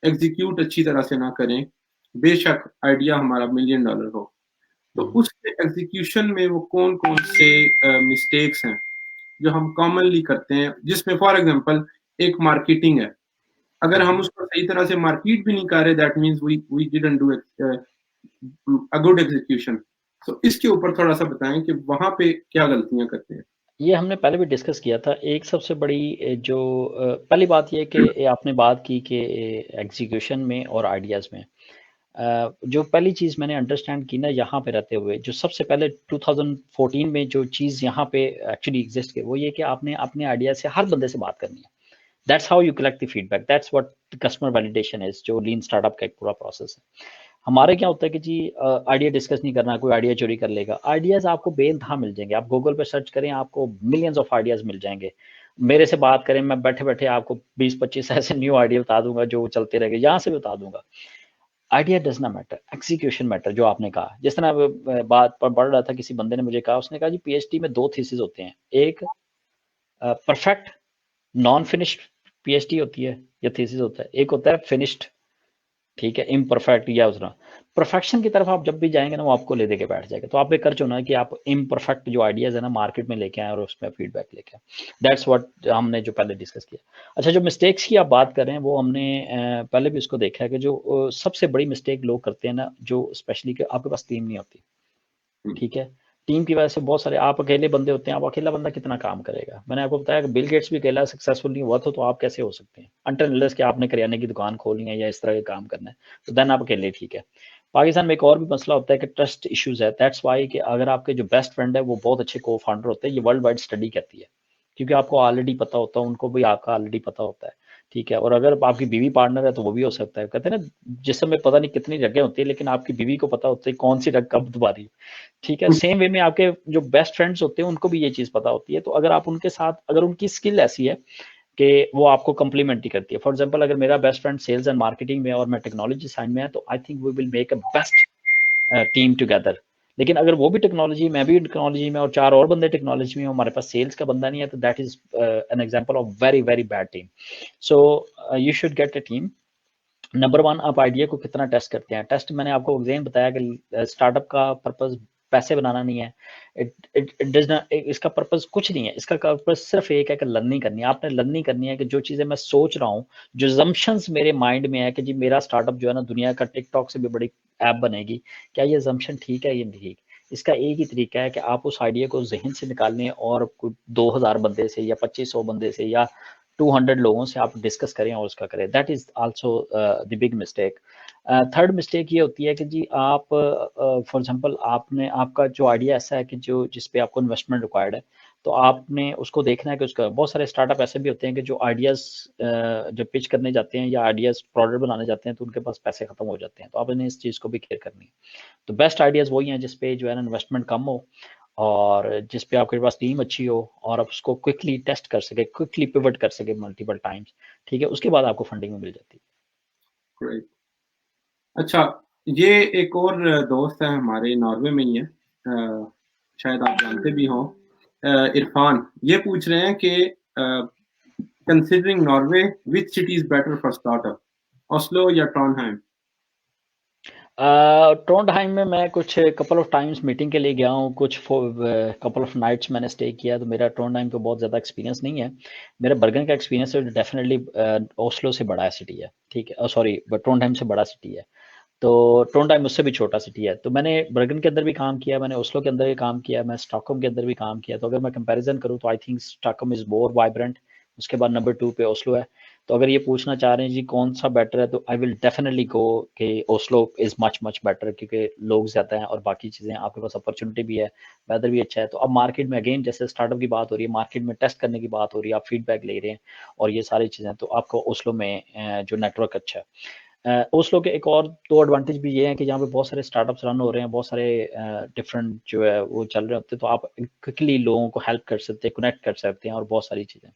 एग्ज़ीक्यूट अच्छी तरह से ना करें, बेशक आइडिया हमारा $1,000,000 हो। तो उसके एग्ज़ीक्यूशन में वो कौन-कौन से मिस्टेक्स हैं, जो हम कॉमनली करते हैं, जिसमें फॉर एग्ज़ाम्पल एक मार्केटिंग है। अगर हम उसको सही तरह से मार्केट भी नहीं कर रहे that means we didn't do a good execution. तो इसके ऊपर थोड़ा-सा बताएँ कि वहाँ पे क्या गलतियाँ करते हैं? ये हमने पहले भी डिस्कस किया था। एक सबसे बड़ी जो पहली बात ये है कि आपने बात की कि एग्ज़ीक्यूशन में और आइडियाज़ में। जो पहली चीज़ मैंने अंडरस्टैंड की ना यहाँ पे रहते हुए, जो सबसे पहले 2014 में जो चीज़ यहाँ पे एक्चुअली एग्ज़िस्ट की, वो ये कि आपने अपने आइडिया से हर बंदे से बात करनी है। That's how you collect the feedback, that's what customer validation is, जो लीन स्टार्टअप का एक पूरा प्रोसेस है। हमारे क्या होता है कि जी आइडिया डिस्कस नहीं करना, कोई आइडिया चोरी कर लेगा। आइडियाज़ आपको बेइंतहा मिल जाएँगे। आप गूगल पे सर्च करें, आपको मिलियंस ऑफ आइडियाज़ मिल जाएँगे। मेरे से बात करें, मैं बैठे-बैठे आपको 20-25 ऐसे न्यू आइडिया बता दूँगा जो चलते रहेंगे, यहाँ से भी बता दूँगा। Idea does not matter, execution matter. जो आपने कहा, जिस तरह बात पढ़ रहा था, किसी बंदे ने मुझे कहा, उसने कहा जी पीएचडी में 2 थीसिस होते हैं, एक परफेक्ट नॉन फिनिश्ड पीएचडी होती है या थीसिस होता है, एक होता है फिनिश्ड, ठीक है, इम्परफेक्ट या उस तरह। परफेक्शन की तरफ आप जब भी जाएंगे ना, वो आपको ले दे के बैठ जाएगा। तो आप ये कर चुना कि आप इम्परफेक्ट जो आइडियाज है ना मार्केट में लेके आए और उसमें फीडबैक लेके आए। दैट्स व्हाट हमने जो पहले डिस्कस किया। अच्छा, जो मिस्टेक्स की आप बात कर रहे हैं, वो हमने पहले भी उसको देखा है कि जो सबसे बड़ी मिस्टेक लोग करते हैं ना, जो स्पेशली कि आपके पास टीम नहीं होती, ठीक है। टीम की वजह से बहुत सारे, आप अकेले बंदे होते हैं, आप अकेला बंदा कितना काम करेगा। मैंने आपको बताया कि बिल गेट्स भी अकेला सक्सेसफुल नहीं हुआ तो आप कैसे हो सकते हैं, अनटिल अनलेस कि आपने करियाने की दुकान खोलनी है या इस तरह के काम करना है, तो देन आप अकेले ठीक है। पाकिस्तान में एक और भी मसला होता है कि ट्रस्ट इश्यूज है। दैट्स वाई कि अगर आपके जो बेस्ट फ्रेंड है वो बहुत अच्छे को फाउंडर होते हैं, ये वर्ल्ड वाइड स्टडी कहती है, क्योंकि आपको ऑलरेडी पता होता है, उनको भी आपका ऑलरेडी पता होता है, ठीक है। और अगर आपकी बीवी पार्टनर है तो वो भी हो सकता है। कहते हैं ना, जिस समय पता नहीं कितनी जगह होती है, लेकिन आपकी बीवी को पता होता है कौन सी रग कब दोबारी, ठीक है। सेम वे में आपके जो बेस्ट फ्रेंड्स होते हैं उनको भी ये चीज़ पता होती है। तो अगर आप उनके साथ, अगर उनकी स्किल ऐसी है कि वो आपको कम्प्लीमेंट्री करती है, फॉर एग्जांपल अगर मेरा best friend sales and marketing में और मैं टेक्नोलॉजी साइड में है, तो I think we will make a best team together. लेकिन अगर वो भी टेक्नोलॉजी, मैं भी टेक्नोलॉजी में, और 4 और बंदे टेक्नोलॉजी में, हमारे पास सेल्स का बंदा नहीं है, तो that is an example of very very bad team. So you should get a team. Number 1, आप आइडिया को कितना टेस्ट करते हैं। टेस्ट मैंने आपको अगेन बताया कि स्टार्टअप का पर्पस पैसे बनाना नहीं है। इट डज नॉट, इसका पर्पस कुछ नहीं है, इसका पर्पस सिर्फ एक है कि लर्निंग करनी है। आपने लर्निंग करनी है कि जो चीज़ें मैं सोच रहा हूँ, जो जम्पशंस मेरे माइंड में है कि जी मेरा स्टार्टअप जो है ना दुनिया का टिकटॉक से भी बड़ी ऐप बनेगी, क्या ये जम्पशन ठीक है या नहीं ठीक। इसका एक ही तरीका है कि आप उस आइडिया को जहन से निकालने और 2000 बंदे से या 2500 बंदे से या 200 लोगों से आप डिस्कस करें और उसका करें। That is also the big mistake. Third mistake ये होती है कि जी आप फॉर एग्जांपल आपने, आपका जो आइडिया ऐसा है कि जो जिस पे आपको इन्वेस्टमेंट रिक्वायर्ड है, तो आपने उसको देखना है कि उसका, बहुत सारे स्टार्टअप ऐसे भी होते हैं कि जो आइडियाज़ जब पिच करने जाते हैं या आइडियाज़ प्रोडक्ट बनाने जाते हैं, तो उनके पास पैसे खत्म हो जाते हैं। तो आपने इस चीज़ को भी केयर करनी है। तो बेस्ट आइडियाज़ वही हैं जिस पे जो है ना इन्वेस्टमेंट कम हो और जिस पे आपके पास टीम अच्छी हो और आप उसको क्विकली टेस्ट कर सके, क्विकली पिवट कर सके मल्टीपल टाइम्स, ठीक है। उसके बाद आपको फंडिंग मिल जाती है। ग्रेट। अच्छा, ये एक और दोस्त है हमारे, नॉर्वे में ही है, शायद आप जानते भी हों, इरफान। ये पूछ रहे हैं कि considering Norway, which city is better for startup, Oslo या ट्रॉनहाइम? ट्रोंडहाइम में मैं कुछ कपल ऑफ टाइम्स मीटिंग के लिए गया हूँ, कुछ कपल ऑफ नाइट्स मैंने स्टे किया, तो मेरा ट्रोंडहाइम को बहुत ज़्यादा एक्सपीरियंस नहीं है। मेरा बर्गन का एक्सपीरियंस है, डेफिनेटली ओस्लो से बड़ा सिटी है, ठीक है, सॉरी ट्रोंडहाइम से बड़ा सिटी है। तो ट्रोंडहाइम उससे भी छोटा सिटी है। तो मैंने बर्गन के अंदर भी काम किया, मैंने ओस्लो के अंदर भी काम किया, मैं स्टॉकहोम के अंदर भी काम किया। तो अगर मैं कंपैरिजन करूँ तो I think Stockholm is more vibrant, उसके बाद नंबर 2 पे ओस्लो है। तो अगर ये पूछना चाह रहे हैं जी कौन सा बेटर है, तो आई विल डेफिनेटली गो कि Oslo is much much better, क्योंकि लोग ज़्यादा हैं और बाकी चीज़ें, आपके पास अपॉर्चुनिटी भी है, वेदर भी अच्छा है। तो अब मार्केट में अगेन जैसे स्टार्टअप की बात हो रही है, मार्केट में टेस्ट करने की बात हो रही है, आप फीडबैक ले रहे हैं और ये सारी चीज़ें, तो आपको ओस्लो में जो नेटवर्क अच्छा है। ओस्लो के एक और 2 एडवांटेज भी ये हैं कि यहाँ पे बहुत सारे स्टार्टअप्स रन हो रहे हैं, बहुत सारे डिफरेंट जो है वो चल रहे होते हैं, तो आप क्विकली लोगों को हेल्प कर सकते हैं, कनेक्ट कर सकते हैं और बहुत सारी चीज़ें।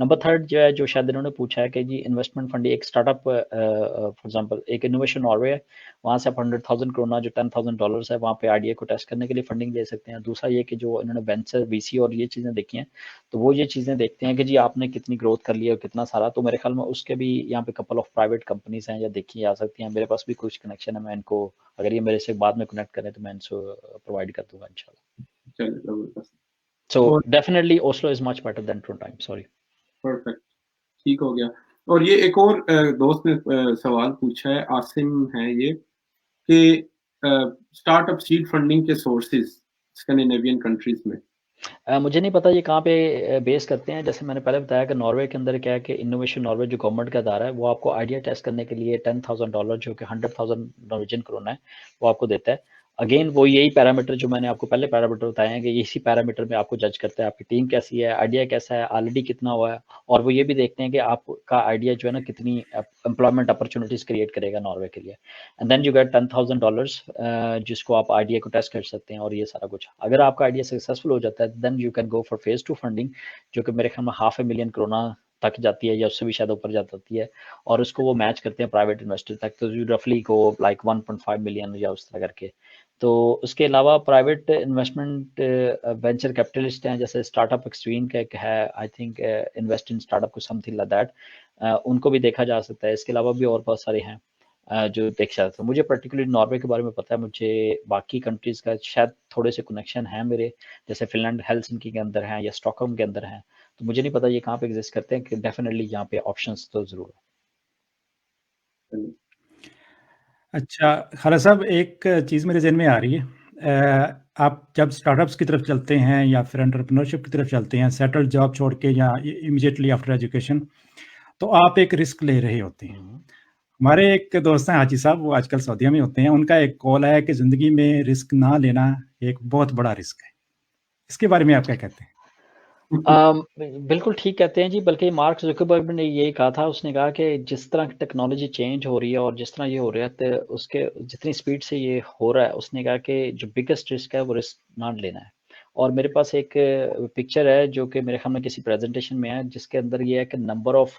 नंबर 3 जो है, जो शायद इन्होंने पूछा है कि जी इन्वेस्टमेंट फंड, एक स्टार्टअप फॉर एग्जांपल एक इनोवेशन नॉर्वे है, वहाँ से आप 100,000 करोना जो $10,000 है, वहाँ पे आइडिया को टेस्ट करने के लिए फंडिंग ले सकते हैं। दूसरा ये कि जो इन्होंने वेंचर वीसी और ये चीज़ें देखी हैं, तो वो ये चीज़ें देखते हैं कि जी आपने कितनी ग्रोथ कर ली है और कितना सारा। तो मेरे ख्याल में उसके भी यहाँ पे कपल ऑफ प्राइवेट कंपनीज हैं या देखी जा सकती हैं। मेरे पास भी कुछ कनेक्शन है, मैं इनको, अगर ये मेरे से बाद में कनेक्ट करें तो मैं इनको प्रोवाइड कर दूंगा इंशाल्लाह। चलिए, जबरदस्त। सो और definitely Oslo is much better than Trondheim. Sorry. Perfect, ठीक हो गया। और ये एक और दोस्त ने सवाल पूछा है, आसिम है ये, कि स्टार्टअप सीड फंडिंग के सोर्सेज स्कैंडिनेवियन कंट्रीज में। मुझे नहीं पता ये कहाँ पे बेस करते हैं। जैसे मैंने पहले बताया कि नॉर्वे के अंदर क्या है कि इनोवेशन नॉर्वे जो गवर्नमेंट का अदारा है, वो आपको आइडिया टेस्ट करने के लिए $10,000 जो कि 100,000 नॉर्वेजियन क्रोना है, वो आपको देता है। अगेन वो यही पैरामीटर जो मैंने आपको पहले पैरामीटर बताए हैं कि इसी पैरामीटर में आपको जज करता है आपकी टीम कैसी है, आइडिया कैसा है, ऑलरेडी कितना हुआ है, और वो ये भी देखते हैं कि आपका आइडिया जो है ना कितनी एम्प्लॉयमेंट अपॉर्चुनिटीज क्रिएट करेगा नॉर्वे के लिए। एंड देन यू गेट $10,000 जिसको आप आइडिया को टेस्ट कर सकते हैं और ये सारा कुछ। अगर आपका आइडिया सक्सेसफुल हो जाता है, then you can go for phase 2 funding, जो कि मेरे ख्याल में 500,000 करोना तक जाती है या उससे भी शायद ऊपर जा जाती है, और उसको वो मैच करते हैं प्राइवेट इन्वेस्टर तक, तो रफली को लाइक 1.5 मिलियन या उस तरह करके। तो उसके अलावा प्राइवेट इन्वेस्टमेंट वेंचर कैपिटलिस्ट हैं, जैसे स्टार्टअप एक्सट्रीम का एक है, I think invest in startup को समथिंग लाइक दैट, उनको भी देखा जा सकता है। इसके अलावा भी और बहुत सारे हैं जो देख सकते हैं। मुझे पर्टिकुलरली नॉर्वे के बारे में पता है, मुझे बाकी कंट्रीज का शायद थोड़े से कनेक्शन है मेरे, जैसे फिनलैंड हेलसिंकी के अंदर हैं या स्टॉकहोम के अंदर हैं, तो मुझे नहीं पता ये कहाँ पे एग्जिस्ट करते हैं, कि डेफिनेटली यहाँ पे ऑप्शंस तो जरूर है। अच्छा खाला साहब, एक चीज़ मेरे ज़हन में आ रही है, आप जब स्टार्टअप्स की तरफ चलते हैं या फिर एंटरप्रेन्योरशिप की तरफ चलते हैं, सेटल्ड जॉब छोड़ के या इमीडिएटली आफ्टर एजुकेशन, तो आप एक रिस्क ले रहे होते हैं। हमारे एक दोस्त हैं हाजी साहब, वो आजकल सऊदीया में होते हैं, उनका एक कॉल है कि ज़िंदगी में रिस्क ना लेना एक बहुत बड़ा रिस्क है। इसके बारे में आप क्या कहते हैं? बिल्कुल ठीक कहते हैं जी, बल्कि मार्क ज़ुकरबर्ग ने यही कहा था, उसने कहा कि जिस तरह टेक्नोलॉजी चेंज हो रही है और जिस तरह ये हो रहा है, तो उसके जितनी स्पीड से ये हो रहा है, उसने कहा कि जो बिगेस्ट रिस्क है वो रिस्क ना लेना है। और मेरे पास एक पिक्चर है जो कि मेरे ख्याल में किसी प्रेजेंटेशन में है, जिसके अंदर ये है कि नंबर ऑफ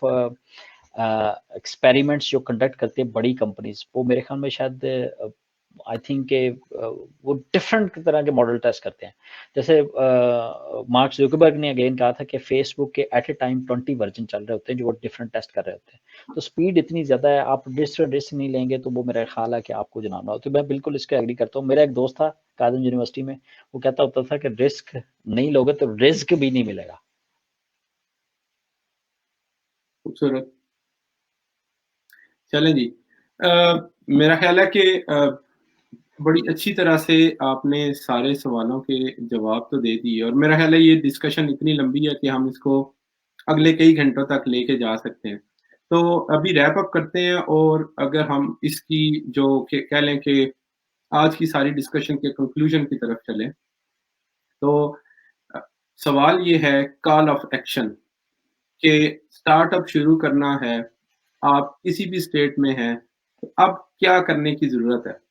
एक्सपेरिमेंट्स जो कंडक्ट करती है बड़ी कंपनीज, वो मेरे ख्याल में शायद आई थिंक वो डिफरेंट तरह के मॉडल टेस्ट करते हैं। जैसे मार्क ज़ुकरबर्ग ने अगेन कहा था कि फेसबुक के एट ए टाइम 20 वर्जन चल रहे होते हैं जो वो डिफरेंट टेस्ट कर रहे होते हैं। तो स्पीड इतनी ज़्यादा है, आप रिस्क नहीं लेंगे तो वो मेरा ख्याल है कि आपको जनाना हो। तो मैं बिल्कुल इसके एग्री करता हूँ। मेरा एक दोस्त था कायदम यूनिवर्सिटी में, वो कहता होता था कि रिस्क नहीं लोगे तो रिस्क भी नहीं मिलेगा। खूबसूरत। चलें जी। मेरा ख्याल है कि बड़ी अच्छी तरह से आपने सारे सवालों के जवाब तो दे दिए, और मेरा ख्याल है ये डिस्कशन इतनी लंबी है कि हम इसको अगले कई घंटों तक लेके जा सकते हैं। तो अभी रैप अप करते हैं, और अगर हम इसकी जो कि कह लें कि आज की सारी डिस्कशन के कंक्लूजन की तरफ चलें, तो अ, सवाल ये है कॉल ऑफ एक्शन कि स्टार्टअप शुरू करना है, आप किसी भी स्टेट में हैं, तो अब क्या करने की ज़रूरत है?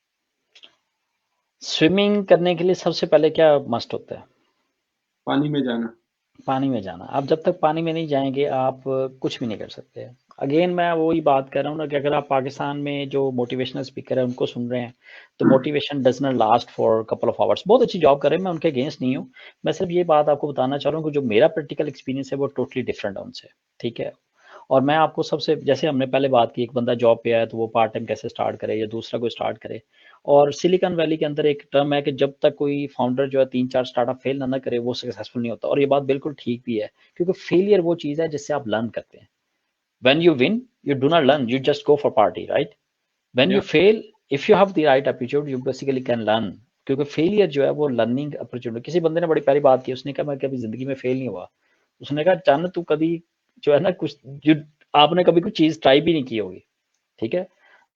स्विमिंग करने के लिए सबसे पहले क्या मस्ट होता है? पानी में जाना। पानी में जाना। आप जब तक पानी में नहीं जाएँगे, आप कुछ भी नहीं कर सकते। अगेन मैं वही बात कर रहा हूँ ना, कि अगर आप पाकिस्तान में जो मोटिवेशनल स्पीकर हैं, उनको सुन रहे हैं, तो motivation does not last for couple of hours. बहुत अच्छी जॉब कर रहे हैं, मैं उनके अगेंस्ट नहीं हूँ। मैं सिर्फ़ ये बात आपको बताना चाह रहा हूँ कि जो मेरा प्रैक्टिकल एक्सपीरियंस है, वो टोटली डिफरेंट है उनसे, ठीक है? और मैं आपको सबसे, जैसे हमने पहले बात की, एक बंदा जॉब पे आया, तो वो पार्ट टाइम कैसे स्टार्ट करे या दूसरा कोई स्टार्ट करे। और सिलिकॉन वैली के अंदर एक टर्म है कि जब तक कोई फाउंडर जो है 3-4 स्टार्टअप फेल ना करे, वो सक्सेसफुल नहीं होता। और ये बात बिल्कुल ठीक भी है, क्योंकि फेलियर वो चीज़ है जिससे आप लर्न करते हैं। When you win, you do not learn, you just go for party, right? When you या fail, if you have the right attitude, you basically can learn. क्योंकि फेलियर जो है वो लर्निंग अपॉर्चुनिटी। किसी बंदे ने बड़ी प्यारी बात की, उसने कहा मैं कभी जिंदगी में फेल नहीं हुआ। उसने कहा चन्न तू कभी जो है ना कुछ जो आपने कभी कुछ चीज ट्राई भी नहीं की होगी, ठीक है?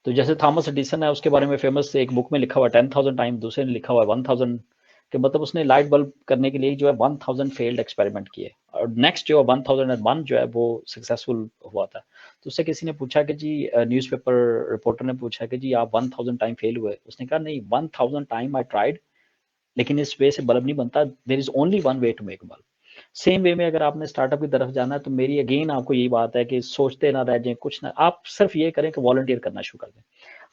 तो जैसे थॉमस एडिसन है, उसके बारे में फेमस एक बुक में लिखा हुआ 10,000 टाइम, दूसरे ने लिखा हुआ 1,000, कि मतलब उसने लाइट बल्ब करने के लिए जो है 1,000 फेल्ड एक्सपेरिमेंट किए, और नेक्स्ट जो 1,001 जो है वो सक्सेसफुल हुआ था। तो उससे किसी ने पूछा कि जी, न्यूज़पेपर रिपोर्टर ने पूछा कि जी आप 1,000 टाइम फेल हुए? उसने कहा नहीं, 1,000 टाइम आई ट्राइड, लेकिन इस वे से बल्ब नहीं बनता। There is only one way to make bulb. Same way में अगर आपने स्टार्टअप की तरफ जाना है, तो मेरी अगेन आपको यही बात है कि सोचते ना रह जाएं, कुछ ना, आप सिर्फ ये करें कि वॉलंटियर करना शुरू कर दें।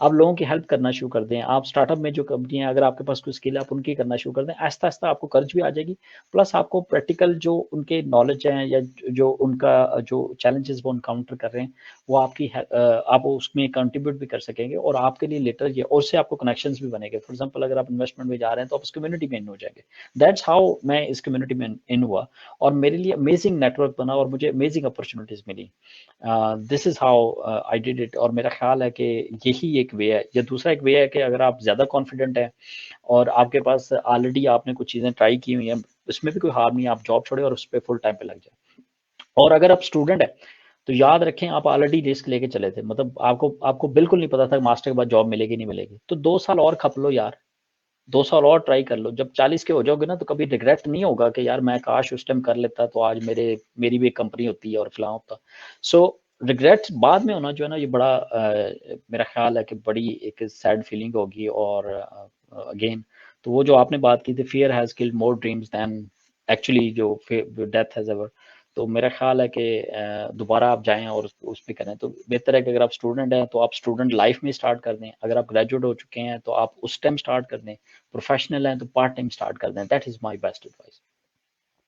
आप लोगों की हेल्प करना शुरू कर दें। आप स्टार्टअप में जो कंपनियां, अगर आपके पास कोई स्किल है, आप उनकी करना शुरू कर दें। आहिस्ता आहिस्ता आपको कर्ज भी आ जाएगी, प्लस आपको प्रैक्टिकल जो उनके नॉलेज है या जो उनका जो चैलेंजेस वो इनकाउंटर कर रहे हैं, वो आप उसमें कंट्रीब्यूट भी कर सकेंगे, और आपके लिए लेटर ये, और उससे आपको कनेक्शंस भी बनेंगे। फॉर एग्जांपल अगर आप इन्वेस्टमेंट में जा रहे हैं, तो आप उस कम्युनिटी में इन हो जाएंगे। दैट्स हाउ मैं इस कम्युनिटी में इन हुआ, और मेरे लिए अमेजिंग नेटवर्क बना, और मुझे अमेजिंग अपॉर्चुनिटीज मिली। This is how I did it. और मेरा ख्याल है कि यही एक वे है। या दूसरा एक वे है कि अगर आप ज़्यादा कॉन्फिडेंट हैं और आपके पास ऑलरेडी आपने कुछ चीज़ें ट्राई की हुई हैं, उसमें भी कोई हार नहीं है, आप जॉब छोड़े और उस पर फुल टाइम पे लग जाए। और अगर आप स्टूडेंट है, तो याद रखें आप ऑलरेडी रिस्क लेके चले थे। मतलब आपको आपको बिल्कुल नहीं पता था मास्टर के बाद जॉब मिलेगी नहीं मिलेगी, तो 2 साल और खप लो यार, 2 साल और ट्राई कर लो। जब 40 के हो जाओगे ना, तो कभी रिग्रेट नहीं होगा कि यार मैं काश उस टाइम कर लेता, तो आज मेरी भी एक कंपनी होती है और फलां होता। सो रिग्रेट बाद में होना जो है ना, ये बड़ा मेरा ख्याल है कि बड़ी एक सैड फीलिंग होगी। और अगेन, तो वो जो आपने बात की थी, fear has killed more dreams than actually जो डेथ हैज एवर। तो मेरा ख्याल है कि दोबारा आप जाएं और उस पे करें। तो बेहतर है कि अगर आप स्टूडेंट हैं तो आप स्टूडेंट लाइफ में स्टार्ट कर दें, अगर आप ग्रेजुएट हो चुके हैं तो आप उस टाइम स्टार्ट कर दें, प्रोफेशनल हैं तो पार्ट टाइम स्टार्ट कर दें। That is my best advice.